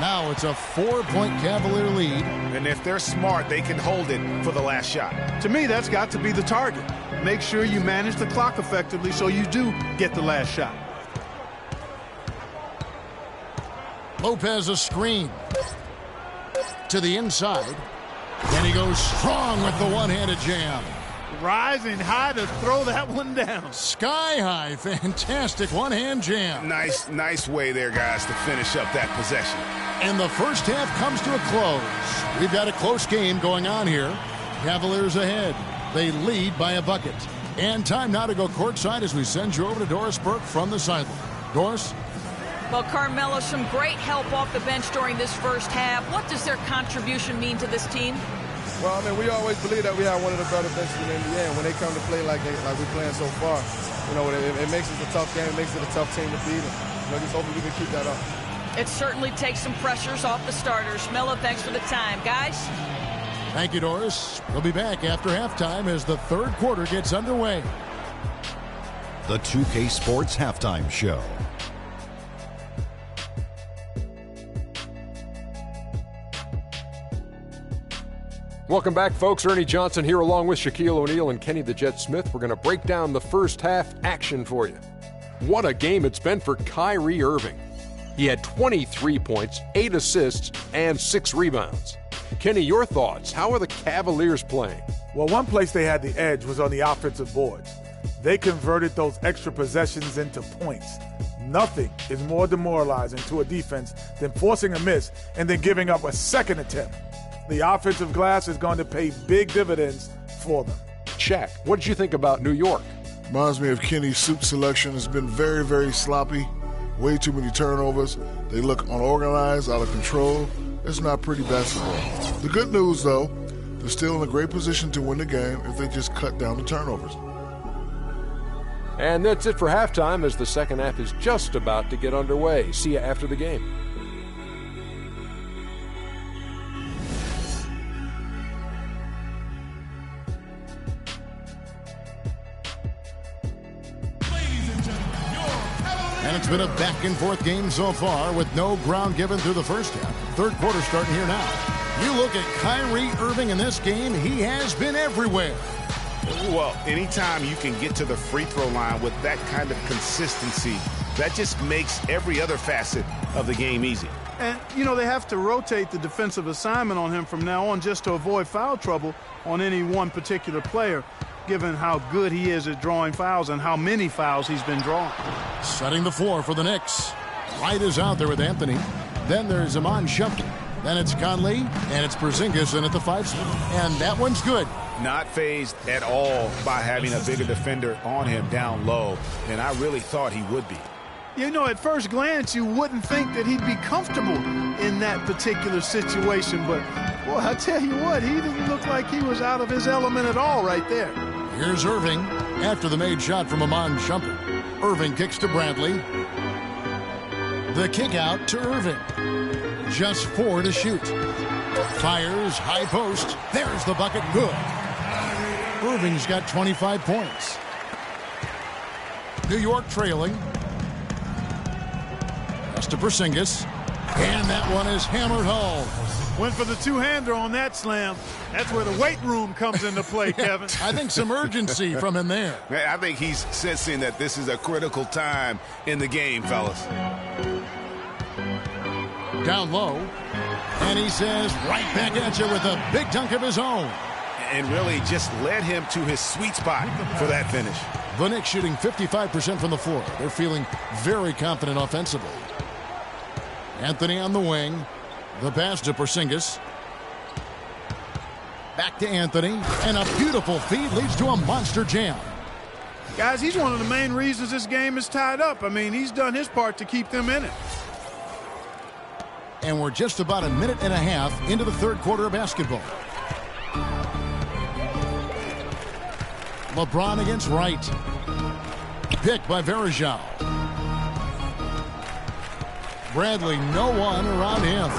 Now it's a 4-point Cavalier lead. And if they're smart, they can hold it for the last shot. To me, that's got to be the target. Make sure you manage the clock effectively so you do get the last shot. Lopez a screen to the inside, and he goes strong with the one-handed jam. Rising high to throw that one down. Sky high, fantastic one-hand jam. Nice way there, guys, to finish up that possession. And the first half comes to a close. We've got a close game going on here. Cavaliers ahead. They lead by a bucket. And time now to go courtside as we send you over to Doris Burke from the sideline. Doris? Well, Carmelo, some great help off the bench during this first half. What does their contribution mean to this team? Well, I mean, we always believe that we have one of the better benches in the NBA, and when they come to play like we're playing so far, you know, it makes it a tough game. It makes it a tough team to beat, and you know, just hopefully we can keep that up. It certainly takes some pressures off the starters. Melo, thanks for the time. Guys? Thank you, Doris. We'll be back after halftime as the third quarter gets underway. The 2K Sports Halftime Show. Welcome back, folks. Ernie Johnson here along with Shaquille O'Neal and Kenny the Jet Smith. We're going to break down the first half action for you. What a game it's been for Kyrie Irving. He had 23 points, 8 assists, and 6 rebounds. Kenny, your thoughts? How are the Cavaliers playing? Well, one place they had the edge was on the offensive boards. They converted those extra possessions into points. Nothing is more demoralizing to a defense than forcing a miss and then giving up a second attempt. The offensive glass is going to pay big dividends for them. Shaq, what did you think about New York? Reminds me of Kenny's suit selection. It's been very, very sloppy. Way too many turnovers. They look unorganized, out of control. It's not pretty basketball. The good news, though, they're still in a great position to win the game if they just cut down the turnovers. And that's it for halftime as the second half is just about to get underway. See you after the game. And it's been a back-and-forth game so far with no ground given through the first half. Third quarter starting here now. You look at Kyrie Irving in this game, he has been everywhere. Well, anytime you can get to the free throw line with that kind of consistency, that just makes every other facet of the game easy. And, you know, they have to rotate the defensive assignment on him from now on just to avoid foul trouble on any one particular player, given how good he is at drawing fouls and how many fouls he's been drawing. Setting the floor for the Knicks. White is out there with Anthony. Then there's Iman Shumpert. Then it's Conley, and it's Porzingis in at the 5 spot. And that one's good. Not fazed at all by having a bigger defender on him down low, and I really thought he would be. You know, at first glance, you wouldn't think that he'd be comfortable in that particular situation, but, boy, I tell you what, he didn't look like he was out of his element at all right there. Here's Irving after the made shot from Iman Shumpert. Irving kicks to Bradley. The kick out to Irving. Just 4 to shoot. Fires, high post. There's the bucket. Good. Irving's got 25 points. New York trailing. That's to Porzingis. And that one is hammered home. Went for the two-hander on that slam. That's where the weight room comes into play, Kevin. I think some urgency from him there. I think he's sensing that this is a critical time in the game, fellas. Down low. And he says, right back at you with a big dunk of his own. And really just led him to his sweet spot for that finish. The Knicks shooting 55% from the floor. They're feeling very confident offensively. Anthony on the wing. The pass to Porzingis. Back to Anthony. And a beautiful feed leads to a monster jam. Guys, he's one of the main reasons this game is tied up. I mean, he's done his part to keep them in it. And we're just about a minute and a half into the third quarter of basketball. LeBron against Wright. Picked by Varejao. Bradley, no one around him.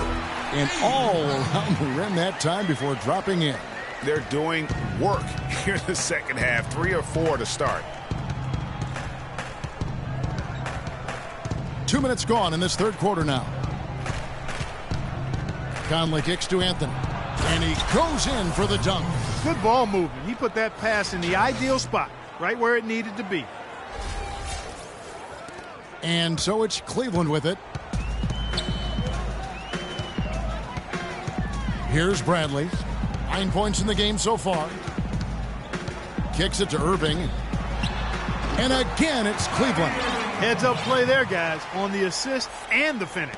And all around the rim that time before dropping in. They're doing work here in the second half. 3 or 4 to start. 2 minutes gone in this third quarter now. Conley kicks to Anthony. And he goes in for the dunk. Good ball movement. He put that pass in the ideal spot, right where it needed to be. And so it's Cleveland with it. Here's Bradley. 9 points in the game so far. Kicks it to Irving. And again, it's Cleveland. Heads up play there, guys, on the assist and the finish.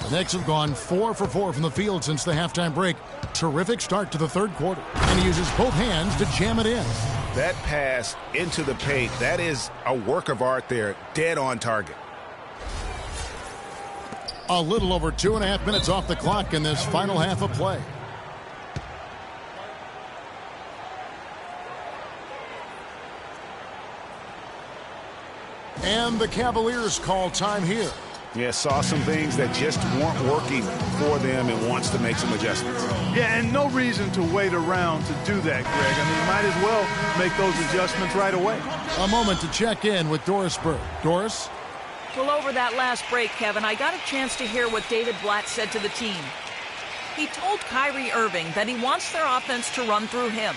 The Knicks have gone 4 for 4 from the field since the halftime break. Terrific start to the third quarter. And he uses both hands to jam it in. That pass into the paint, that is a work of art there. Dead on target. A little over 2.5 minutes off the clock in this final half of play. And the Cavaliers call time here. Yeah, saw some things that just weren't working for them and wants to make some adjustments. Yeah, and no reason to wait around to do that, Greg. I mean, might as well make those adjustments right away. A moment to check in with Doris Burke. Doris? Well, over that last break, Kevin, I got a chance to hear what David Blatt said to the team. He told Kyrie Irving that he wants their offense to run through him.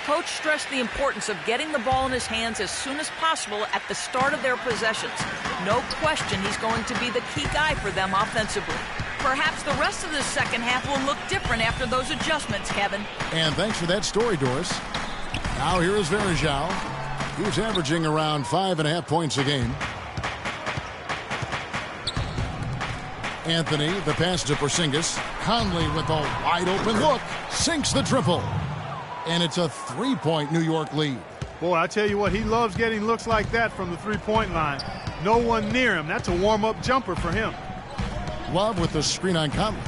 Coach stressed the importance of getting the ball in his hands as soon as possible at the start of their possessions. No question he's going to be the key guy for them offensively. Perhaps the rest of the second half will look different after those adjustments, Kevin. And thanks for that story, Doris. Now here is Verjao. He's averaging around 5.5 points a game. Anthony, the pass to Porzingis. Conley with a wide open look. Sinks the triple. And it's a 3-point New York lead. Boy, I tell you what, he loves getting looks like that from the three-point line. No one near him. That's a warm-up jumper for him. Love with the screen on Conley.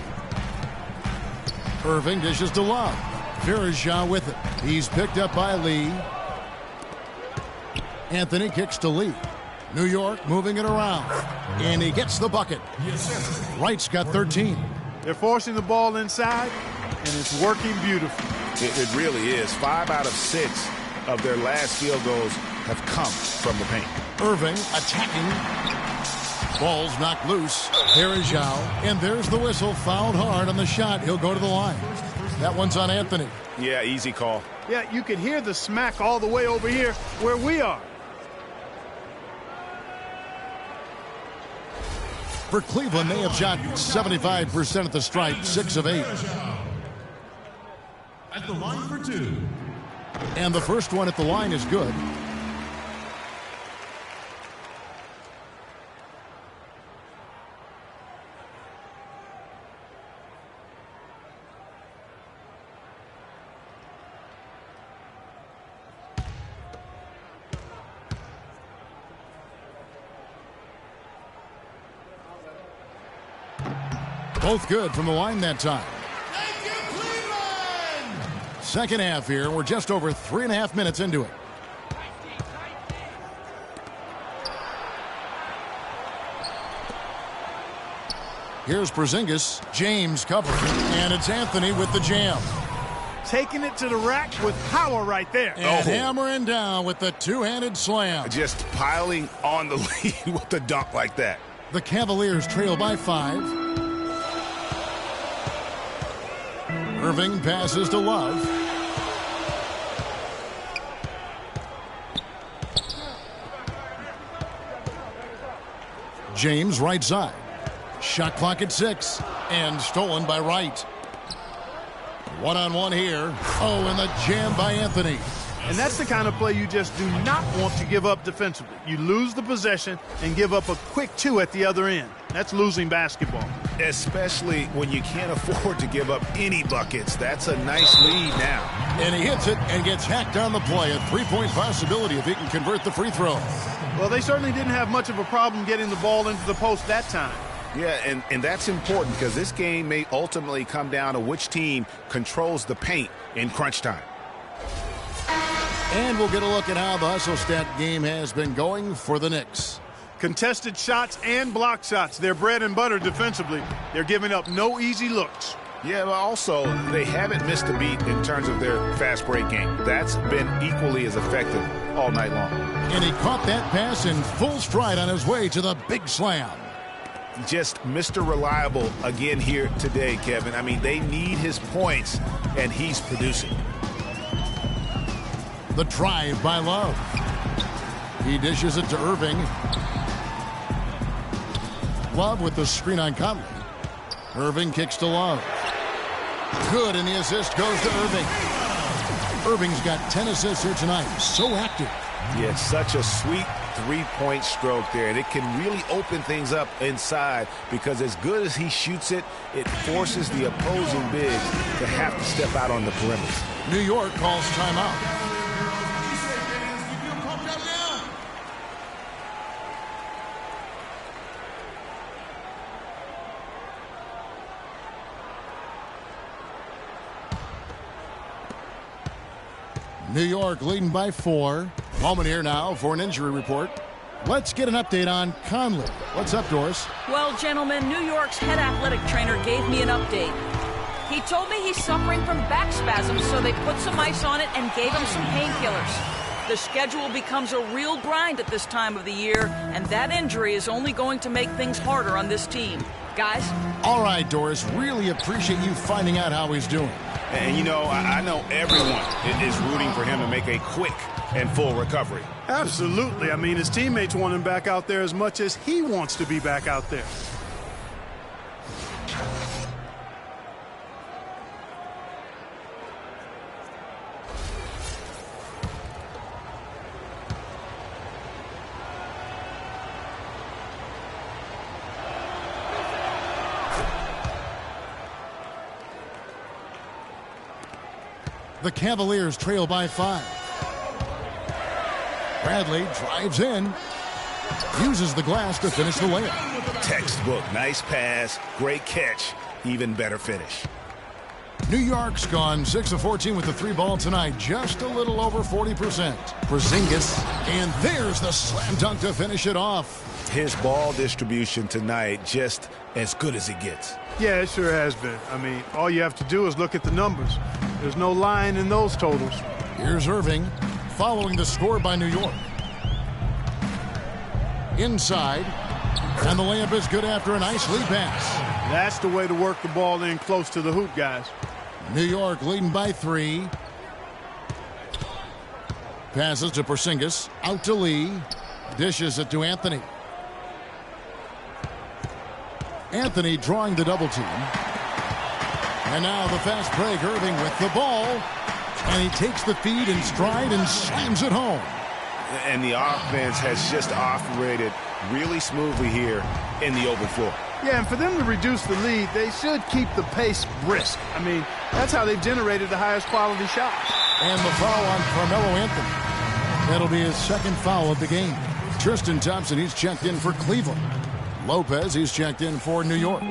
Irving dishes to Love. Verjao with it. He's picked up by Lee. Anthony kicks to Lee. New York moving it around. And he gets the bucket. Wright's got 13. They're forcing the ball inside, and it's working beautifully. It really is. 5 out of 6 of their last field goals have come from the paint. Irving attacking. Ball's knocked loose. Verjao. And there's the whistle. Fouled hard on the shot. He'll go to the line. That one's on Anthony. Yeah, easy call. Yeah, you can hear the smack all the way over here where we are. For Cleveland, they have shot 75% at the stripe, 6 of 8. At the line for 2. And the first one at the line is good. Both good from the line that time. Thank you, Cleveland! Second half here. We're just over 3.5 minutes into it. Here's Porzingis. James covering. And it's Anthony with the jam. Taking it to the rack with power right there. And hammering down with the two-handed slam. Just piling on the lead with the dunk like that. The Cavaliers trail by 5. Irving passes to Love. James right side. Shot clock at 6. And stolen by Wright. One-on-one here. Oh, and the jam by Anthony. And that's the kind of play you just do not want to give up defensively. You lose the possession and give up a quick 2 at the other end. That's losing basketball. Especially when you can't afford to give up any buckets. That's a nice lead now. And he hits it and gets hacked on the play. A 3-point possibility if he can convert the free throw. Well, they certainly didn't have much of a problem getting the ball into the post that time. Yeah, and that's important because this game may ultimately come down to which team controls the paint in crunch time. And we'll get a look at how the hustle stat game has been going for the Knicks. Contested shots and block shots. They're bread and butter defensively. They're giving up no easy looks. Yeah, but also they haven't missed a beat in terms of their fast break game. That's been equally as effective all night long. And he caught that pass in full stride on his way to the big slam. Just Mr. Reliable again here today, Kevin. I mean, they need his points, and he's producing. The drive by Love. He dishes it to Irving. Love with the screen on Conley. Irving kicks to Love. Good, and the assist goes to Irving. Irving's got 10 assists here tonight. So active. Yeah, it's such a sweet three-point stroke there, and it can really open things up inside because as good as he shoots it, it forces the opposing big to have to step out on the perimeter. New York calls timeout. New York leading by 4. Moment here now for an injury report. Let's get an update on Conley. What's up, Doris? Well, gentlemen, New York's head athletic trainer gave me an update. He told me he's suffering from back spasms, so they put some ice on it and gave him some painkillers. The schedule becomes a real grind at this time of the year, and that injury is only going to make things harder on this team. Guys? All right, Doris. Really appreciate you finding out how he's doing. And, you know, I know everyone is rooting for him to make a quick and full recovery. Absolutely. I mean, his teammates want him back out there as much as he wants to be back out there. The Cavaliers trail by 5. Bradley drives in. Uses the glass to finish the layup. Textbook. Nice pass. Great catch. Even better finish. New York's gone 6 of 14 with the 3-ball tonight. Just a little over 40%. Porzingis. And there's the slam dunk to finish it off. His ball distribution tonight just as good as it gets. Yeah, it sure has been. I mean, all you have to do is look at the numbers. There's no lying in those totals. Here's Irving following the score by New York. Inside. And the layup is good after a nice lead pass. That's the way to work the ball in close to the hoop, guys. New York leading by 3. Passes to Porzingis. Out to Lee. Dishes it to Anthony. Anthony drawing the double team. And now the fast break. Irving with the ball. And he takes the feed in stride and slams it home. And the offense has just operated really smoothly here in the open floor. Yeah, and for them to reduce the lead, they should keep the pace brisk. I mean, that's how they've generated the highest quality shots. And the foul on Carmelo Anthony. That'll be his second foul of the game. Tristan Thompson, he's checked in for Cleveland. Lopez, he's checked in for New York.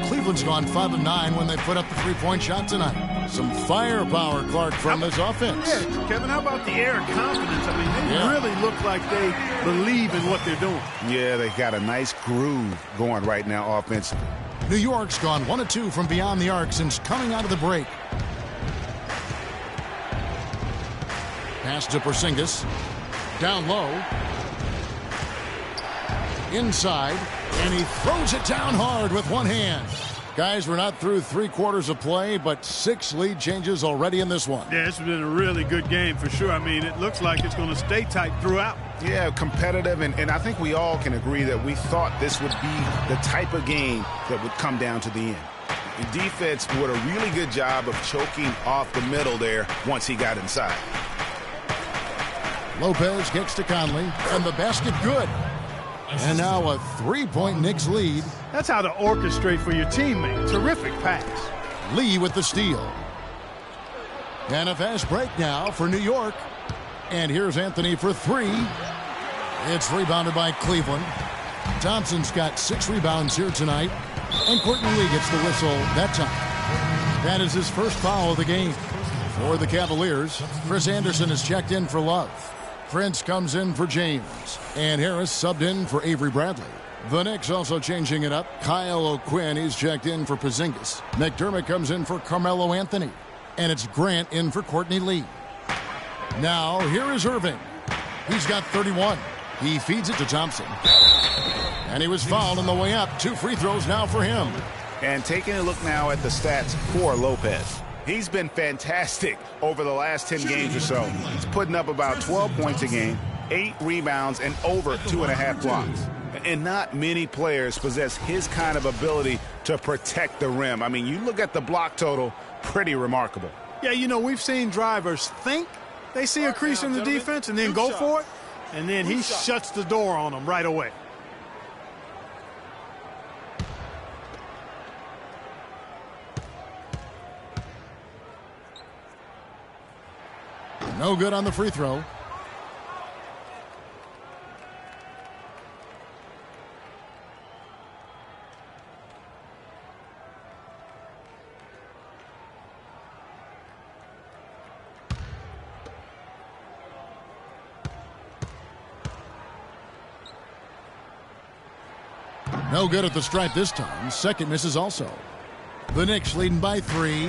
Cleveland's gone 5 of 9 when they put up the three-point shot tonight. Some firepower, Clark, from this offense. Yeah, Kevin, how about the air of confidence? I mean, they really look like they believe in what they're doing. Yeah, they got a nice groove going right now offensively. New York's gone 1 of 2 from beyond the arc since coming out of the break. Pass to Porzingis. Down low. Inside. And he throws it down hard with one hand. Guys, we're not through 3 quarters of play, but 6 lead changes already in this one. Yeah, it's been a really good game for sure. I mean, it looks like it's going to stay tight throughout. Yeah, competitive, and I think we all can agree that we thought this would be the type of game that would come down to the end. The defense did a really good job of choking off the middle there once he got inside. Lopez gets to Conley, and the basket good. And now a 3-point Knicks lead. That's how to orchestrate for your teammate. Terrific pass. Lee with the steal. And a fast break now for New York. And here's Anthony for 3. It's rebounded by Cleveland. Thompson's got 6 rebounds here tonight. And Courtney Lee gets the whistle that time. That is his first foul of the game. For the Cavaliers, Chris Anderson is checked in for Love. Prince comes in for James. And Harris subbed in for Avery Bradley. The Knicks also changing it up. Kyle O'Quinn, he's checked in for Porzingis. McDermott comes in for Carmelo Anthony. And it's Grant in for Courtney Lee. Now, here is Irving. He's got 31. He feeds it to Thompson. And he was fouled on the way up. 2 free throws now for him. And taking a look now at the stats for Lopez. He's been fantastic over the last 10 games or so. He's putting up about 12 points a game, 8 rebounds, and over 2.5 blocks. And not many players possess his kind of ability to protect the rim. I mean, you look at the block total, pretty remarkable. Yeah, you know, we've seen drivers think they see a crease in the defense and then go for it, and then he shuts the door on them right away. No good on the free throw. No good at the stripe this time. Second misses also. The Knicks leading by 3.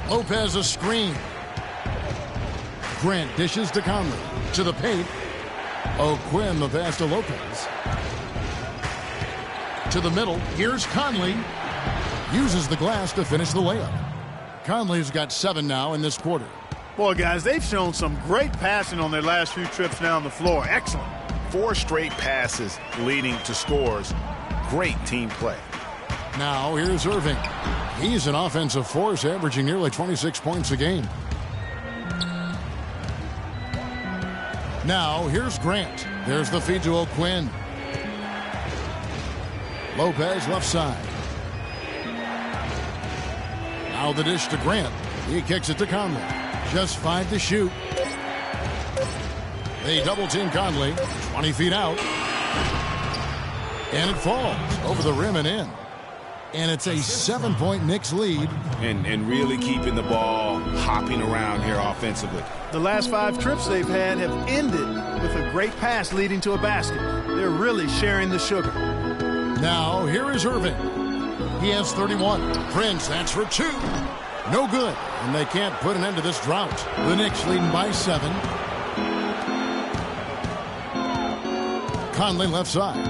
Lopez a screen. Grant dishes to Conley. To the paint. O'Quinn the pass to Lopez. To the middle. Here's Conley. Uses the glass to finish the layup. Conley's got 7 now in this quarter. Boy, guys, they've shown some great passing on their last few trips down the floor. Excellent. 4 straight passes leading to scores. Great team play. Now here's Irving. He's an offensive force, averaging nearly 26 points a game. Now here's Grant. There's the feed to O'Quinn. Lopez left side. Now the dish to Grant. He kicks it to Conley. Just 5 to shoot. They double-team Conley. 20 feet out. And it falls over the rim and in. And it's a 7-point Knicks lead. And really keeping the ball hopping around here offensively. The last 5 trips they've had have ended with a great pass leading to a basket. They're really sharing the sugar. Now, here is Irving. He has 31. Prince, that's for 2. No good. And they can't put an end to this drought. The Knicks leading by 7. Conley left side.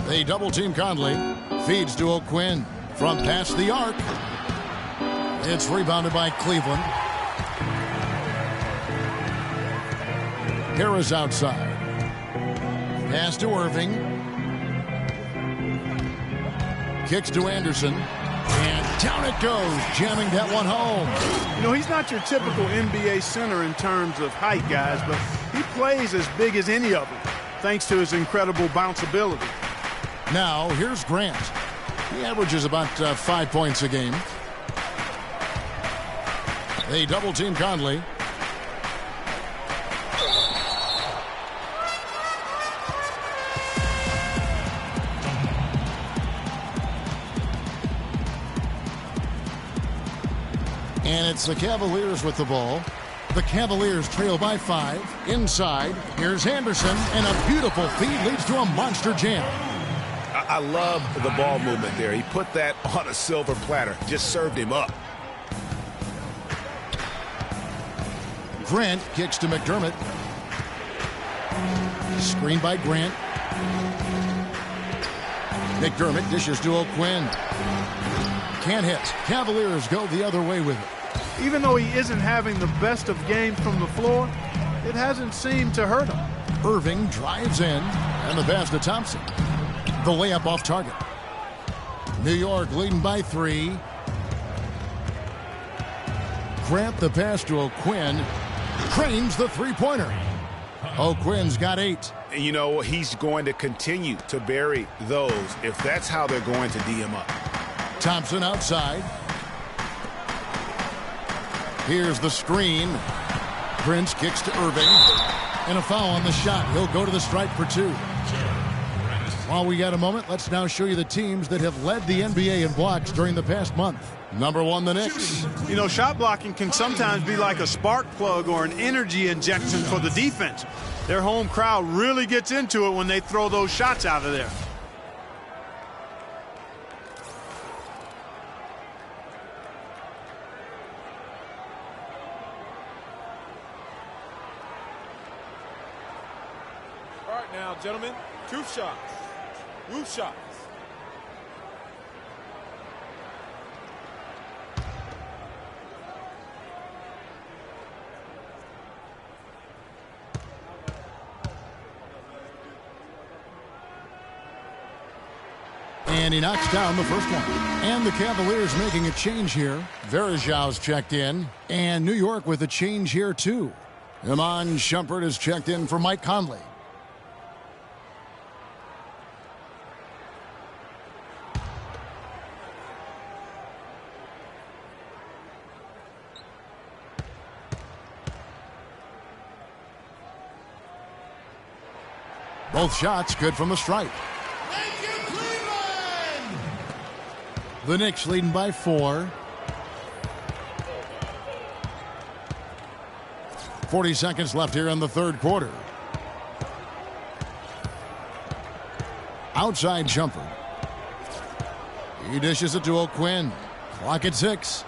They double-team Conley. Feeds to O'Quinn from past the arc. It's rebounded by Cleveland. Harris outside. Pass to Irving. Kicks to Anderson. And down it goes, jamming that one home. You know, he's not your typical NBA center in terms of height, guys, but he plays as big as any of them, thanks to his incredible bounceability. Now, here's Grant. He averages about 5 points a game. They double-team Conley. And it's the Cavaliers with the ball. The Cavaliers trail by 5. Inside, here's Anderson, and a beautiful feed leads to a monster jam. I love the ball movement there. He put that on a silver platter. Just served him up. Grant kicks to McDermott. Screen by Grant. McDermott dishes to O'Quinn. Can't hit. Cavaliers go the other way with it. Even though he isn't having the best of games from the floor, it hasn't seemed to hurt him. Irving drives in, and the pass to Thompson. The layup off target. New York leading by 3. Grant the pass to O'Quinn. Cranes the three-pointer. O'Quinn's got 8. You know, he's going to continue to bury those if that's how they're going to D him up. Thompson outside. Here's the screen. Prince kicks to Irving. And a foul on the shot. He'll go to the stripe for 2. While we got a moment, let's now show you the teams that have led the NBA in blocks during the past month. Number 1, the Knicks. You know, shot blocking can sometimes be like a spark plug or an energy injection for the defense. Their home crowd really gets into it when they throw those shots out of there. All right now, gentlemen, 2 shots. Roof shots. And he knocks down the first one. And the Cavaliers making a change here. Varejão's checked in. And New York with a change here, too. Iman Shumpert is checked in for Mike Conley. Both shots good from the stripe. Thank you, Cleveland! The Knicks leading by 4. 40 seconds left here in the third quarter. Outside Shumpert. He dishes it to O'Quinn. Clock at 6.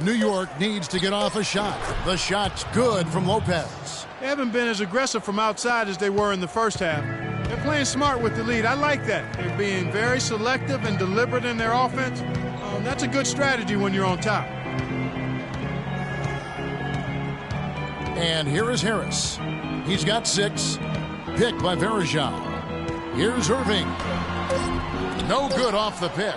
New York needs to get off a shot. The shot's good from Lopez. They haven't been as aggressive from outside as they were in the first half. They're playing smart with the lead. I like that. They're being very selective and deliberate in their offense. That's a good strategy when you're on top. And here is Harris. He's got 6. Picked by Varejão. Here's Irving. No good off the pick.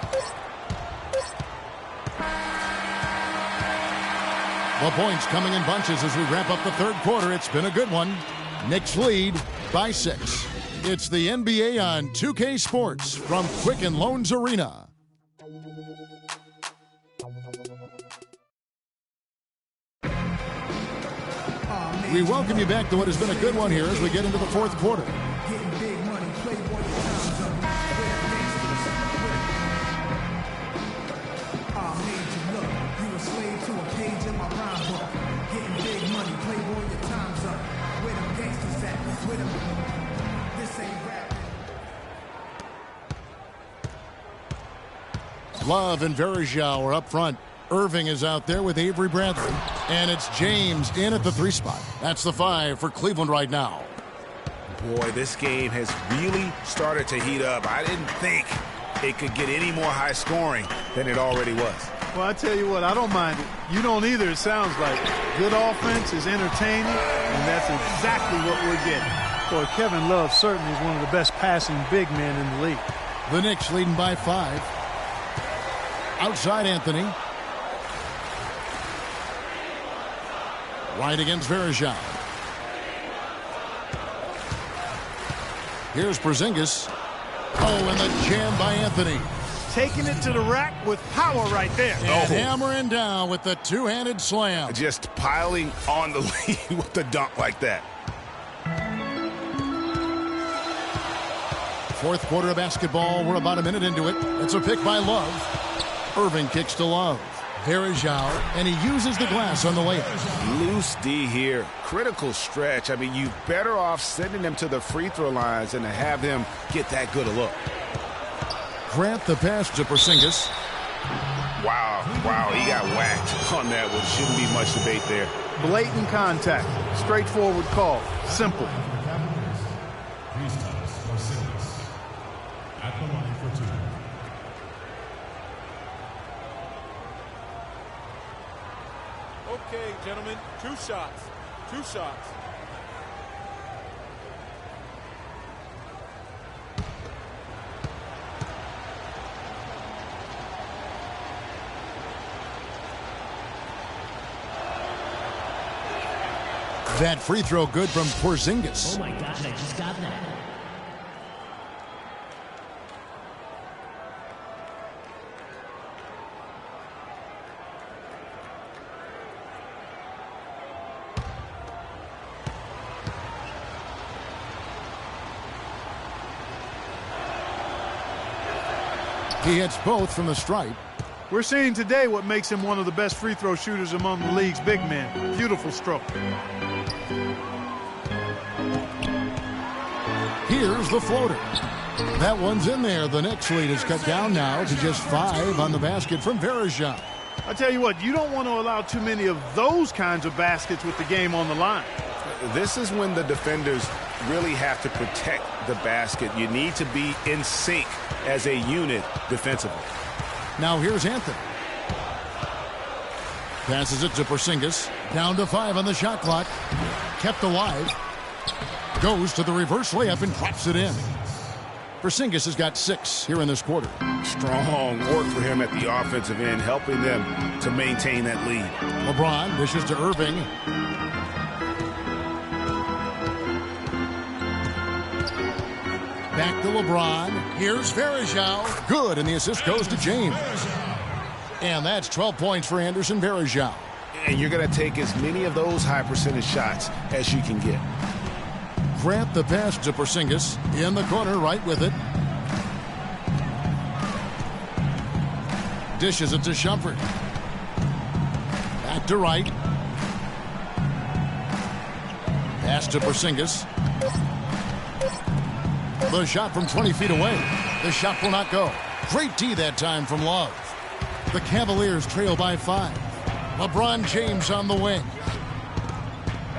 The points coming in bunches as we wrap up the third quarter. It's been a good one. Knicks lead by 6. It's the NBA on 2K Sports from Quicken Loans Arena. We welcome you back to what has been a good one here as we get into the fourth quarter. Getting big money, playboy, your time's up. I made you look. You a slave to a page in my rhyme book. Getting big money, playboy, your time's up. Where them gangsters at? Where them? This ain't rapping. Love and Verjao are up front. Irving is out there with Avery Bradley. And it's James in at the 3 spot. That's the 5 for Cleveland right now. Boy, this game has really started to heat up. I didn't think it could get any more high scoring than it already was. Well, I tell you what, I don't mind it. You don't either, it sounds like. Good offense is entertaining, and that's exactly what we're getting. Boy, Kevin Love certainly is one of the best passing big men in the league. The Knicks leading by 5. Outside Anthony. Right against Verjao. Here's Porzingis. Oh, and the jam by Anthony. Taking it to the rack with power right there. And hammering down with the two-handed slam. Just piling on the lead with the dunk like that. Fourth quarter of basketball. We're about a minute into it. It's a pick by Love. Irving kicks to Love. Verjao, and he uses the glass on the layup. Loose D here. Critical stretch. I mean, you're better off sending them to the free throw lines than to have them get that good a look. Grant the pass to Porzingis. Wow, he got whacked on that one. Shouldn't be much debate there. Blatant contact. Straightforward call. Simple. At the line for 2. Okay, gentlemen, 2 shots. 2 shots. That free throw good from Porzingis. Oh my gosh, I just got that. He hits both from the stripe. We're seeing today what makes him one of the best free throw shooters among the league's big men. Beautiful stroke. Here's the floater. That one's in there. The Knicks lead is cut down now to just 5 on the basket from Verjao. I tell you what, you don't want to allow too many of those kinds of baskets with the game on the line. This is when the defenders really have to protect the basket. You need to be in sync as a unit defensively. Now here's Anthony. Passes it to Porzingis. Down to 5 on the shot clock. Kept alive. Goes to the reverse layup and drops it in. Porzingis has got 6 here in this quarter. Strong work for him at the offensive end, helping them to maintain that lead. LeBron dishes to Irving. Back to LeBron. Here's Verjao. Good, and the assist goes to James. And that's 12 points for Anderson Verjao. And you're going to take as many of those high percentage shots as you can get. Grant the pass to Porzingis. In the corner, right with it. Dishes it to Shumpert. Back to right. Pass to Porzingis. The shot from 20 feet away. The shot will not go. Great D that time from Love. The Cavaliers trail by 5. LeBron James on the wing.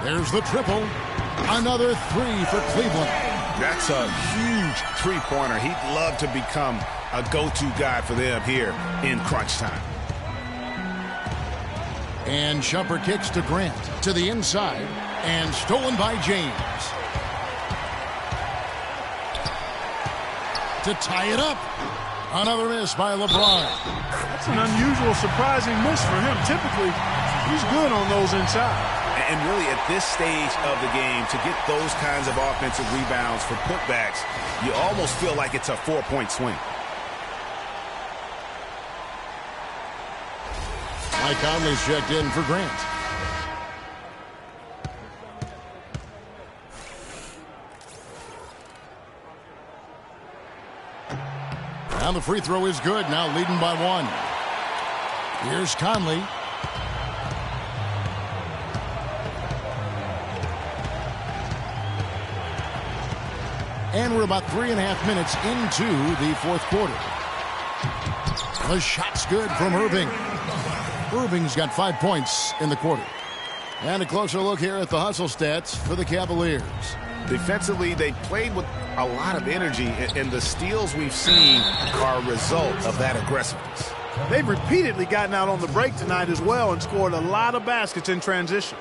There's the triple. Another 3 for Cleveland. That's a huge three-pointer. He'd love to become a go-to guy for them here in crunch time. And Shumpert kicks to Grant to the inside and stolen by James. To tie it up. Another miss by LeBron. That's an unusual, surprising miss for him. Typically, he's good on those inside. And really, at this stage of the game, to get those kinds of offensive rebounds for putbacks, you almost feel like it's a 4-point swing. Mike Conley's checked in for Grant. And the free throw is good, now leading by 1. Here's Conley. And we're about 3.5 minutes into the fourth quarter. The shot's good from Irving. Irving's got 5 points in the quarter. And a closer look here at the hustle stats for the Cavaliers. Defensively, they played with a lot of energy, and the steals we've seen are a result of that aggressiveness. They've repeatedly gotten out on the break tonight as well and scored a lot of baskets in transition.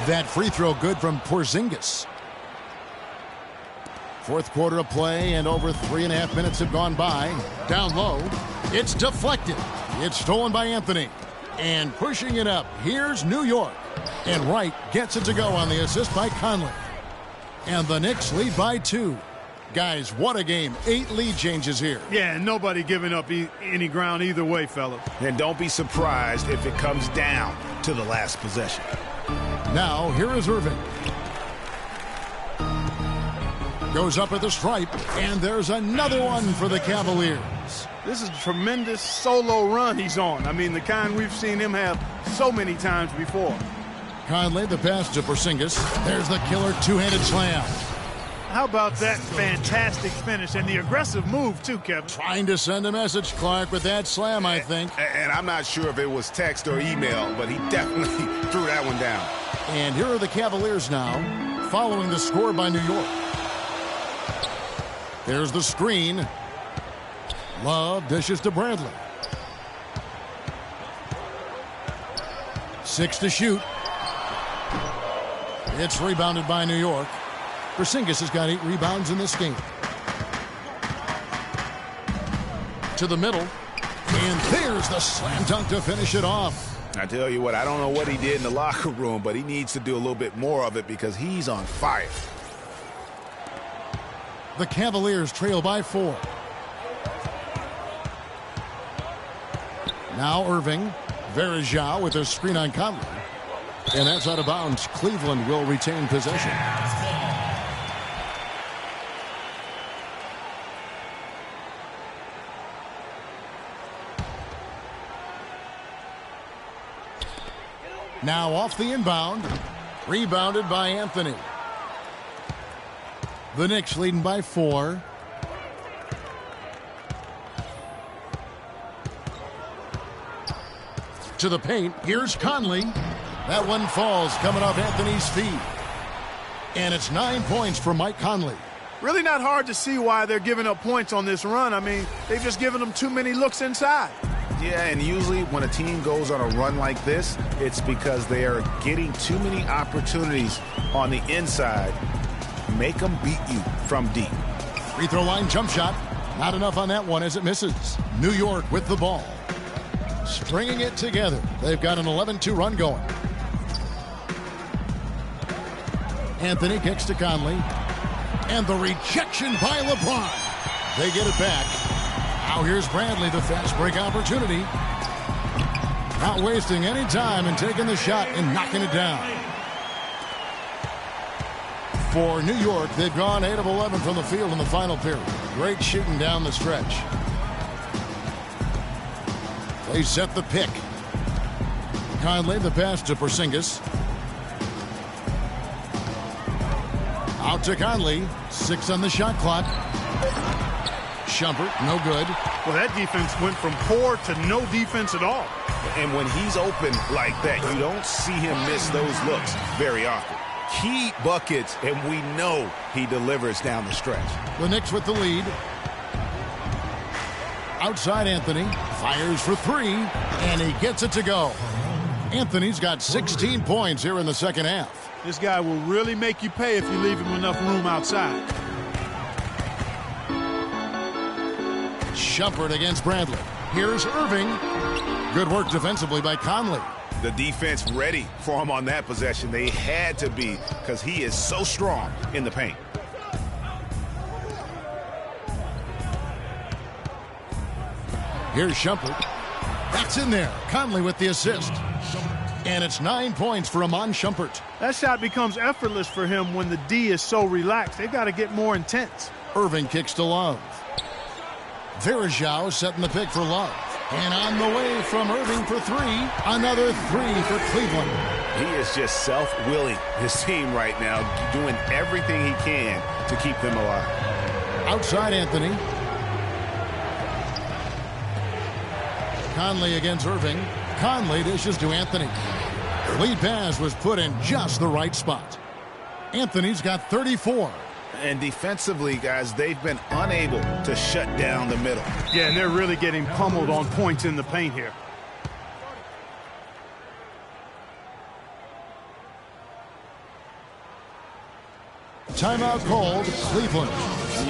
That free throw good from Porzingis. Fourth quarter of play, and over 3.5 minutes have gone by. Down low, it's deflected. It's stolen by Anthony. And pushing it up, here's New York. And Wright gets it to go on the assist by Conley. And the Knicks lead by 2. Guys, what a game. 8 lead changes here. Yeah, and nobody giving up any ground either way, fellas. And don't be surprised if it comes down to the last possession. Now, here is Irving. Goes up at the stripe, and there's another one for the Cavaliers. This is a tremendous solo run he's on. I mean, the kind we've seen him have so many times before. Conley, the pass to Porzingis. There's the killer two-handed slam. How about that fantastic finish and the aggressive move, too, Kevin? Trying to send a message, Clark, with that slam, I think. And I'm not sure if it was text or email, but he definitely threw that one down. And here are the Cavaliers now, following the score by New York. There's the screen. Love dishes to Bradley. 6 to shoot. It's rebounded by New York. Porzingis has got 8 rebounds in this game. To the middle. And there's the slam dunk to finish it off. I tell you what, I don't know what he did in the locker room, but he needs to do a little bit more of it because he's on fire. The Cavaliers trail by 4. Now Irving. Verajao with a screen on Conley. And that's out of bounds. Cleveland will retain possession. Now off the inbound. Rebounded by Anthony. The Knicks leading by 4. To the paint. Here's Conley. That one falls coming off Anthony's feet. And it's 9 points for Mike Conley. Really not hard to see why they're giving up points on this run. I mean, they've just given them too many looks inside. Yeah, and usually when a team goes on a run like this, it's because they are getting too many opportunities on the inside. Make them beat you from deep. Free throw line jump shot. Not enough on that one as it misses. New York with the ball. Stringing it together. They've got an 11-2 run going. Anthony kicks to Conley. And the rejection by LeBron. They get it back. Now here's Bradley, the fast break opportunity. Not wasting any time and taking the shot and knocking it down. For New York, they've gone 8 of 11 from the field in the final period. Great shooting down the stretch. They set the pick. Conley, the pass to Porzingis. Out to Conley. 6 on the shot clock. Shumpert, no good. Well, that defense went from poor to no defense at all. And when he's open like that, you don't see him miss those looks very often. Key buckets, and we know he delivers down the stretch. The Knicks with the lead. Outside Anthony. Fires for 3, and he gets it to go. Anthony's got 16 points here in the second half. This guy will really make you pay if you leave him enough room outside. Shumpert against Bradley. Here's Irving. Good work defensively by Conley. The defense ready for him on that possession. They had to be, because he is so strong in the paint. Here's Shumpert. That's in there. Conley with the assist. And it's 9 points for Iman Shumpert. That shot becomes effortless for him when the D is so relaxed. They've got to get more intense. Irving kicks to Love. Verajao setting the pick for Love. And on the way from Irving for three. Another three for Cleveland. He is just self-willing his team right now, doing everything he can to keep them alive. Outside Anthony. Conley against Irving. Conley dishes to Anthony. Lead pass was put in just the right spot. Anthony's got 34. And defensively, guys, they've been unable to shut down the middle. Yeah, and they're really getting pummeled on points in the paint here. Timeout called, Cleveland.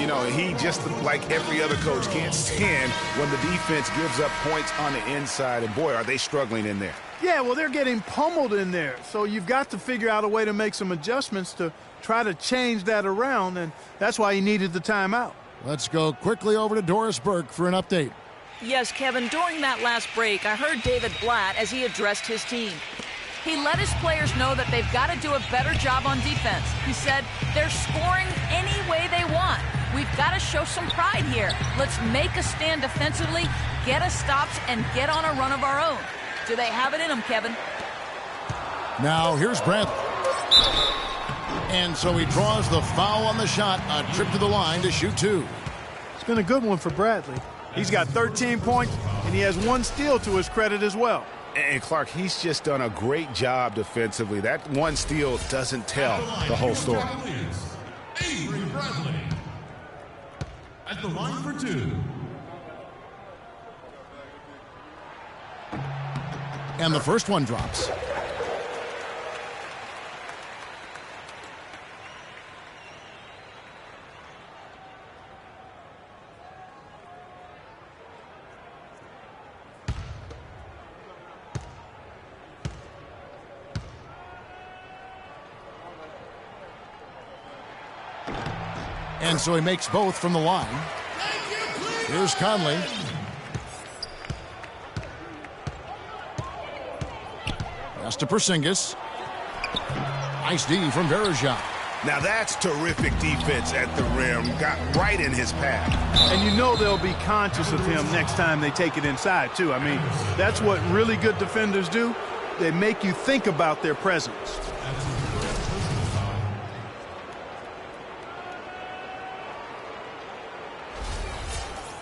You know, he just like every other coach can't stand when the defense gives up points on the inside. And boy, are they struggling in there. Yeah, well, they're getting pummeled in there. So you've got to figure out a way to make some adjustments to try to change that around. And that's why he needed the timeout. Let's go quickly over to Doris Burke for an update. Yes, Kevin, during that last break, I heard David Blatt as he addressed his team. He let his players know that they've got to do a better job on defense. He said, they're scoring any way they want. We've got to show some pride here. Let's make a stand defensively, get us stops, and get on a run of our own. Do they have it in them, Kevin? Now, here's Bradley. And so he draws the foul on the shot, a trip to the line to shoot two. It's been a good one for Bradley. He's got 13 points, and he has 1 steal to his credit as well. And Clark, he's just done a great job defensively. That 1 steal doesn't tell the whole story. Avery Bradley at the line for 2. And the first one drops. And so he makes both from the line. Here's Conley. Pass to Porzingis. Nice D from Verajao. Now that's terrific defense at the rim. Got right in his path. And you know they'll be conscious of him next time they take it inside, too. I mean, that's what really good defenders do. They make you think about their presence.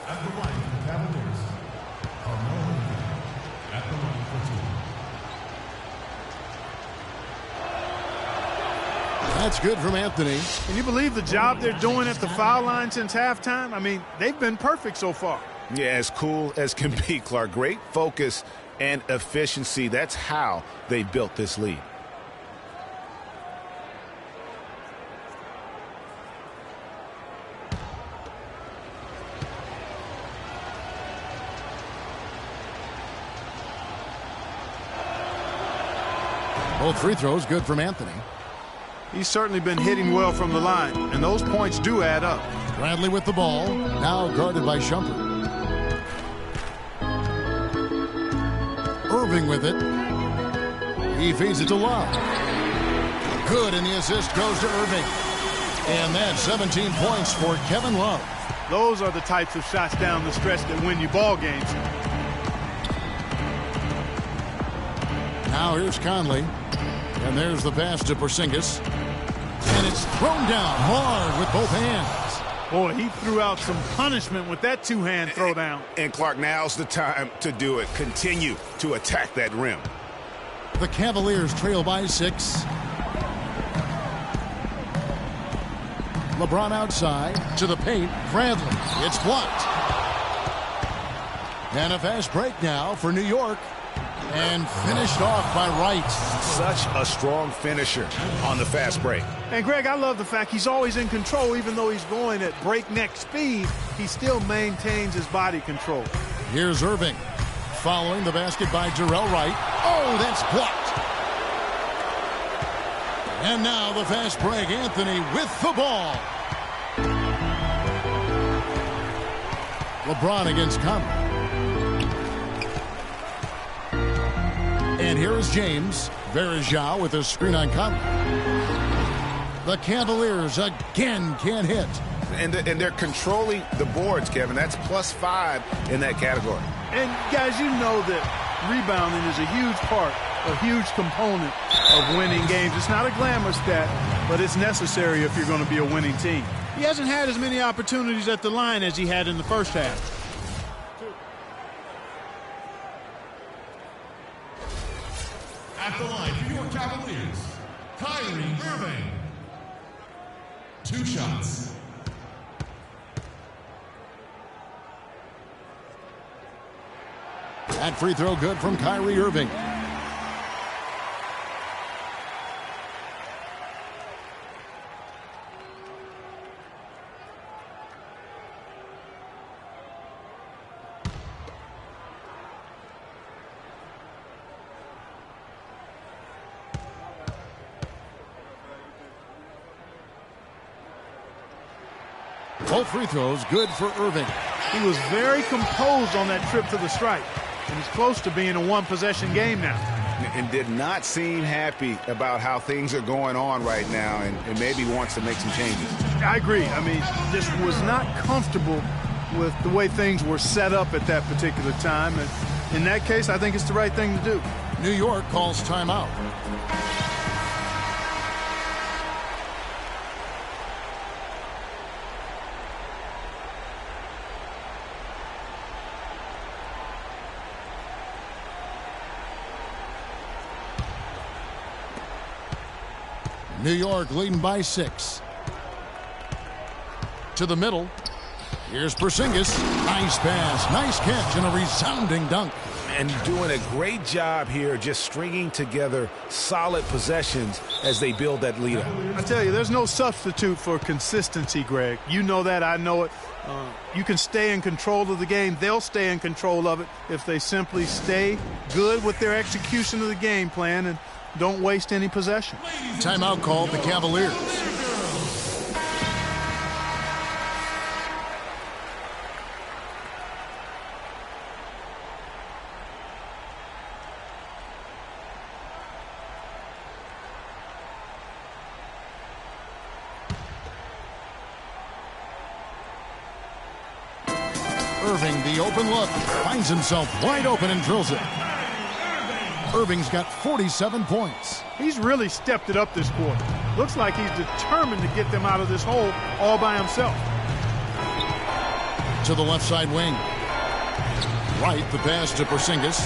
At the line for Cavaliers, Carmelo at the line for 2. That's good from Anthony. Can you believe the job they're doing at the foul line since halftime? I mean, they've been perfect so far. Yeah, as cool as can be, Clark. Great focus and efficiency. That's how they built this lead. Both free throws good from Anthony. He's certainly been hitting well from the line, and those points do add up. Bradley with the ball, now guarded by Shumpert. Irving with it. He feeds it to Love. Good, and the assist goes to Irving. And that's 17 points for Kevin Love. Those are the types of shots down the stretch that win you ball games. Now here's Conley. And there's the pass to Porzingis. And it's thrown down hard with both hands. Boy, he threw out some punishment with that two-hand throwdown. And Clark, now's the time to do it. Continue to attack that rim. The Cavaliers trail by 6. LeBron outside to the paint. Bradley. It's blocked. And a fast break now for New York. And finished off by Wright. Such a strong finisher on the fast break. And, Greg, I love the fact he's always in control. Even though he's going at breakneck speed, he still maintains his body control. Here's Irving. Following the basket by Jarrell Wright. Oh, that's blocked. And now the fast break. Anthony with the ball. LeBron against Conley. And here is James. Verajao with a screen on Conley. The Cavaliers again can't hit. And they're controlling the boards, Kevin. That's +5 in that category. And, guys, you know that rebounding is a huge part, a huge component of winning games. It's not a glamour stat, but it's necessary if you're going to be a winning team. He hasn't had as many opportunities at the line as he had in the first half. At the line for your Cavaliers, Kyrie Irving. 2 shots. That free throw good from Kyrie Irving. Both free throws good for Irving. He was very composed on that trip to the stripe. And he's close to being a one-possession game now. And did not seem happy about how things are going on right now and maybe wants to make some changes. I agree. I mean, just was not comfortable with the way things were set up at that particular time. And in that case, I think it's the right thing to do. New York calls timeout. New York leading by 6. To the middle. Here's Porzingis. Nice pass, nice catch, and a resounding dunk. And doing a great job here just stringing together solid possessions as they build that lead up. I tell you, there's no substitute for consistency, Greg. You know that, I know it. You can stay in control of the game. They'll stay in control of it if they simply stay good with their execution of the game plan and don't waste any possession. Timeout called the Cavaliers. Irving, the open look, finds himself wide open and drills it. Irving's got 47 points. He's really stepped it up this quarter. Looks like he's determined to get them out of this hole all by himself. To the left side wing. Right, the pass to Porzingis.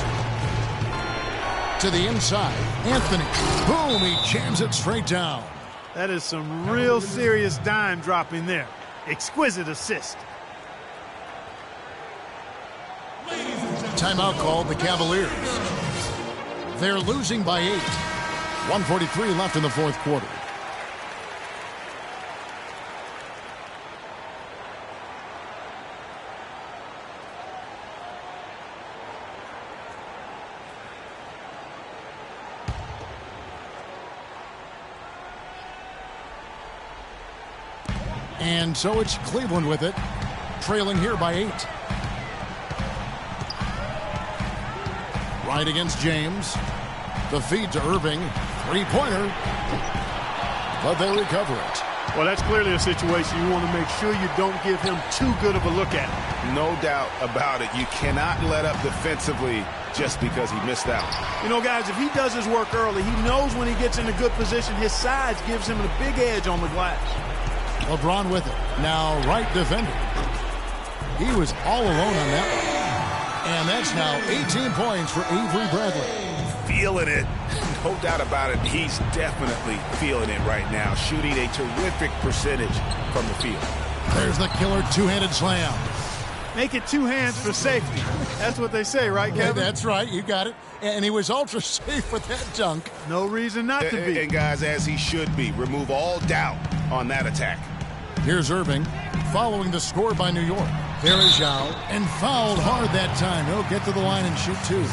To the inside, Anthony. Boom, he jams it straight down. That is some real serious dime dropping there. Exquisite assist. Timeout called the Cavaliers. They're losing by 8. 1:43 left in the fourth quarter. And so it's Cleveland with it, trailing here by 8. Right against James. The feed to Irving. Three-pointer. But they recover it. Well, that's clearly a situation you want to make sure you don't give him too good of a look at. No doubt about it. You cannot let up defensively just because he missed out. You know, guys, if he does his work early, he knows when he gets in a good position, his size gives him a big edge on the glass. LeBron with it. Now right defender. He was all alone on that one. And that's now 18 points for Avery Bradley. Feeling it. No doubt about it. He's definitely feeling it right now. Shooting a terrific percentage from the field. There's the killer two-handed slam. Make it two hands for safety. That's what they say, right, Kevin? Yeah, that's right. You got it. And he was ultra safe with that dunk. No reason not to be. And guys, as he should be, remove all doubt on that attack. Here's Irving following the score by New York. Verjao, and fouled hard that time. He'll get to the line and shoot two.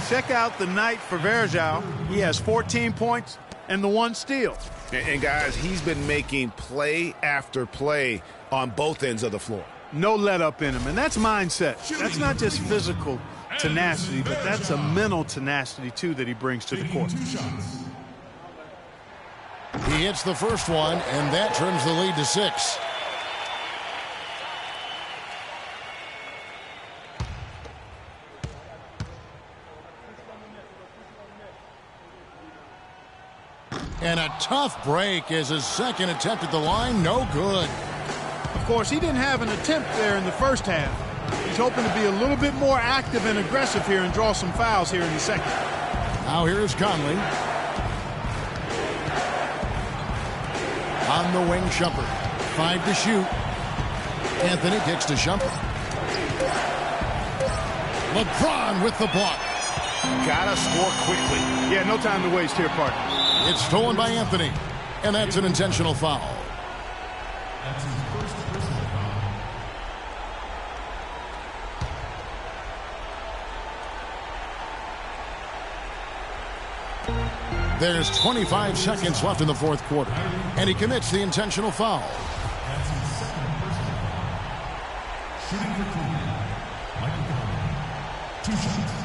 Check out the night for Verjao. He has 14 points and the 1 steal. And guys, he's been making play after play on both ends of the floor. No let up in him, and that's mindset. That's not just physical tenacity, but that's a mental tenacity, too, that he brings to the court. He hits the first one, and that trims the lead to 6. And a tough break as his second attempt at the line, no good. Of course, he didn't have an attempt there in the first half. He's hoping to be a little bit more active and aggressive here and draw some fouls here in the second. Now here's Conley. On the wing, Shumpert. 5 to shoot. Anthony kicks to Shumpert. LeBron with the block. Gotta score quickly. Yeah, no time to waste here, partner. It's stolen by Anthony, and that's an intentional foul. That's his first personal foul. There's 25 seconds left in the fourth quarter, and he commits the intentional foul. That's his second personal foul. Shooting for Cleveland, Michael Conley. 2 shots.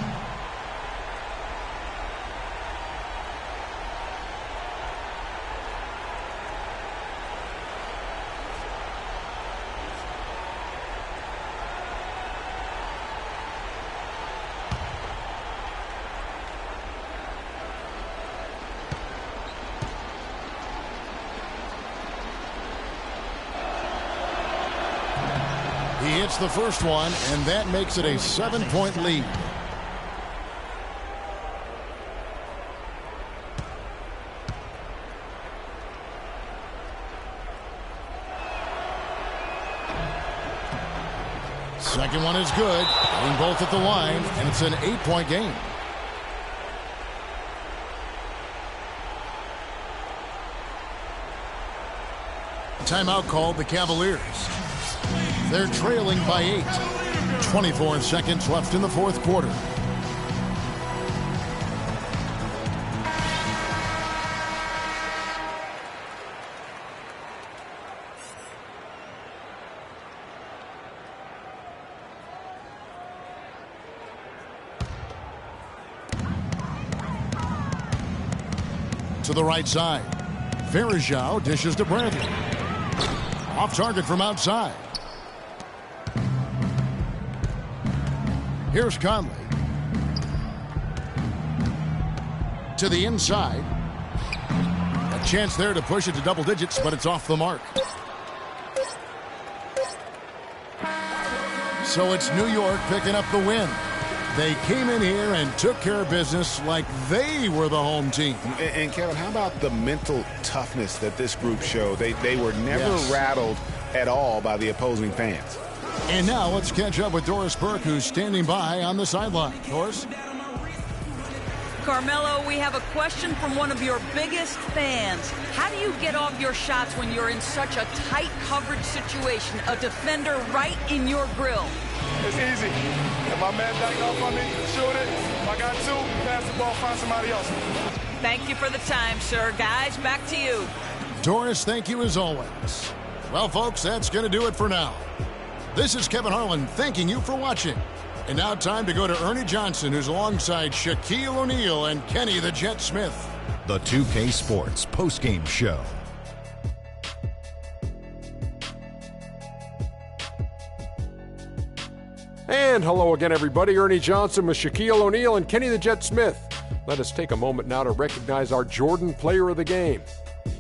He hits the first one, and that makes it a 7-point lead. Second one is good. Hitting both at the line, and it's an 8-point game. Timeout called the Cavaliers. They're trailing by 8. 24 seconds left in the fourth quarter. To the right side. Verjao dishes to Bradley. Off target from outside. Here's Conley. To the inside. A chance there to push it to double digits, but it's off the mark. So it's New York picking up the win. They came in here and took care of business like they were the home team. And Kevin, how about the mental toughness that this group showed? They were never rattled at all by the opposing fans. And now let's catch up with Doris Burke, who's standing by on the sideline. Doris? Carmelo, we have a question from one of your biggest fans. How do you get off your shots when you're in such a tight coverage situation? A defender right in your grill. It's easy. If my man dunk off on me, shoot it. If I got 2, pass the ball, find somebody else. Thank you for the time, sir. Guys, back to you. Doris, thank you as always. Well, folks, that's going to do it for now. This is Kevin Harlan thanking you for watching. And now time to go to Ernie Johnson, who's alongside Shaquille O'Neal and Kenny the Jet Smith. The 2K Sports postgame show. And hello again, everybody. Ernie Johnson with Shaquille O'Neal and Kenny the Jet Smith. Let us take a moment now to recognize our Jordan Player of the Game.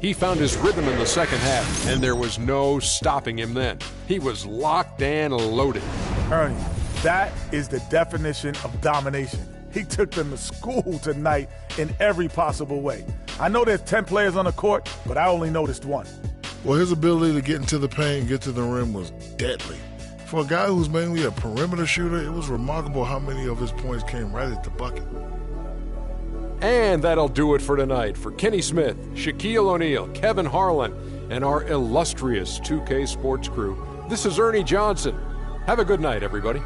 He found his rhythm in the second half, and there was no stopping him then. He was locked and loaded. Ernie, that is the definition of domination. He took them to school tonight in every possible way. I know there's 10 players on the court, but I only noticed one. Well, his ability to get into the paint and get to the rim was deadly. For a guy who's mainly a perimeter shooter, it was remarkable how many of his points came right at the bucket. And that'll do it for tonight. For Kenny Smith, Shaquille O'Neal, Kevin Harlan, and our illustrious 2K Sports crew, this is Ernie Johnson. Have a good night, everybody.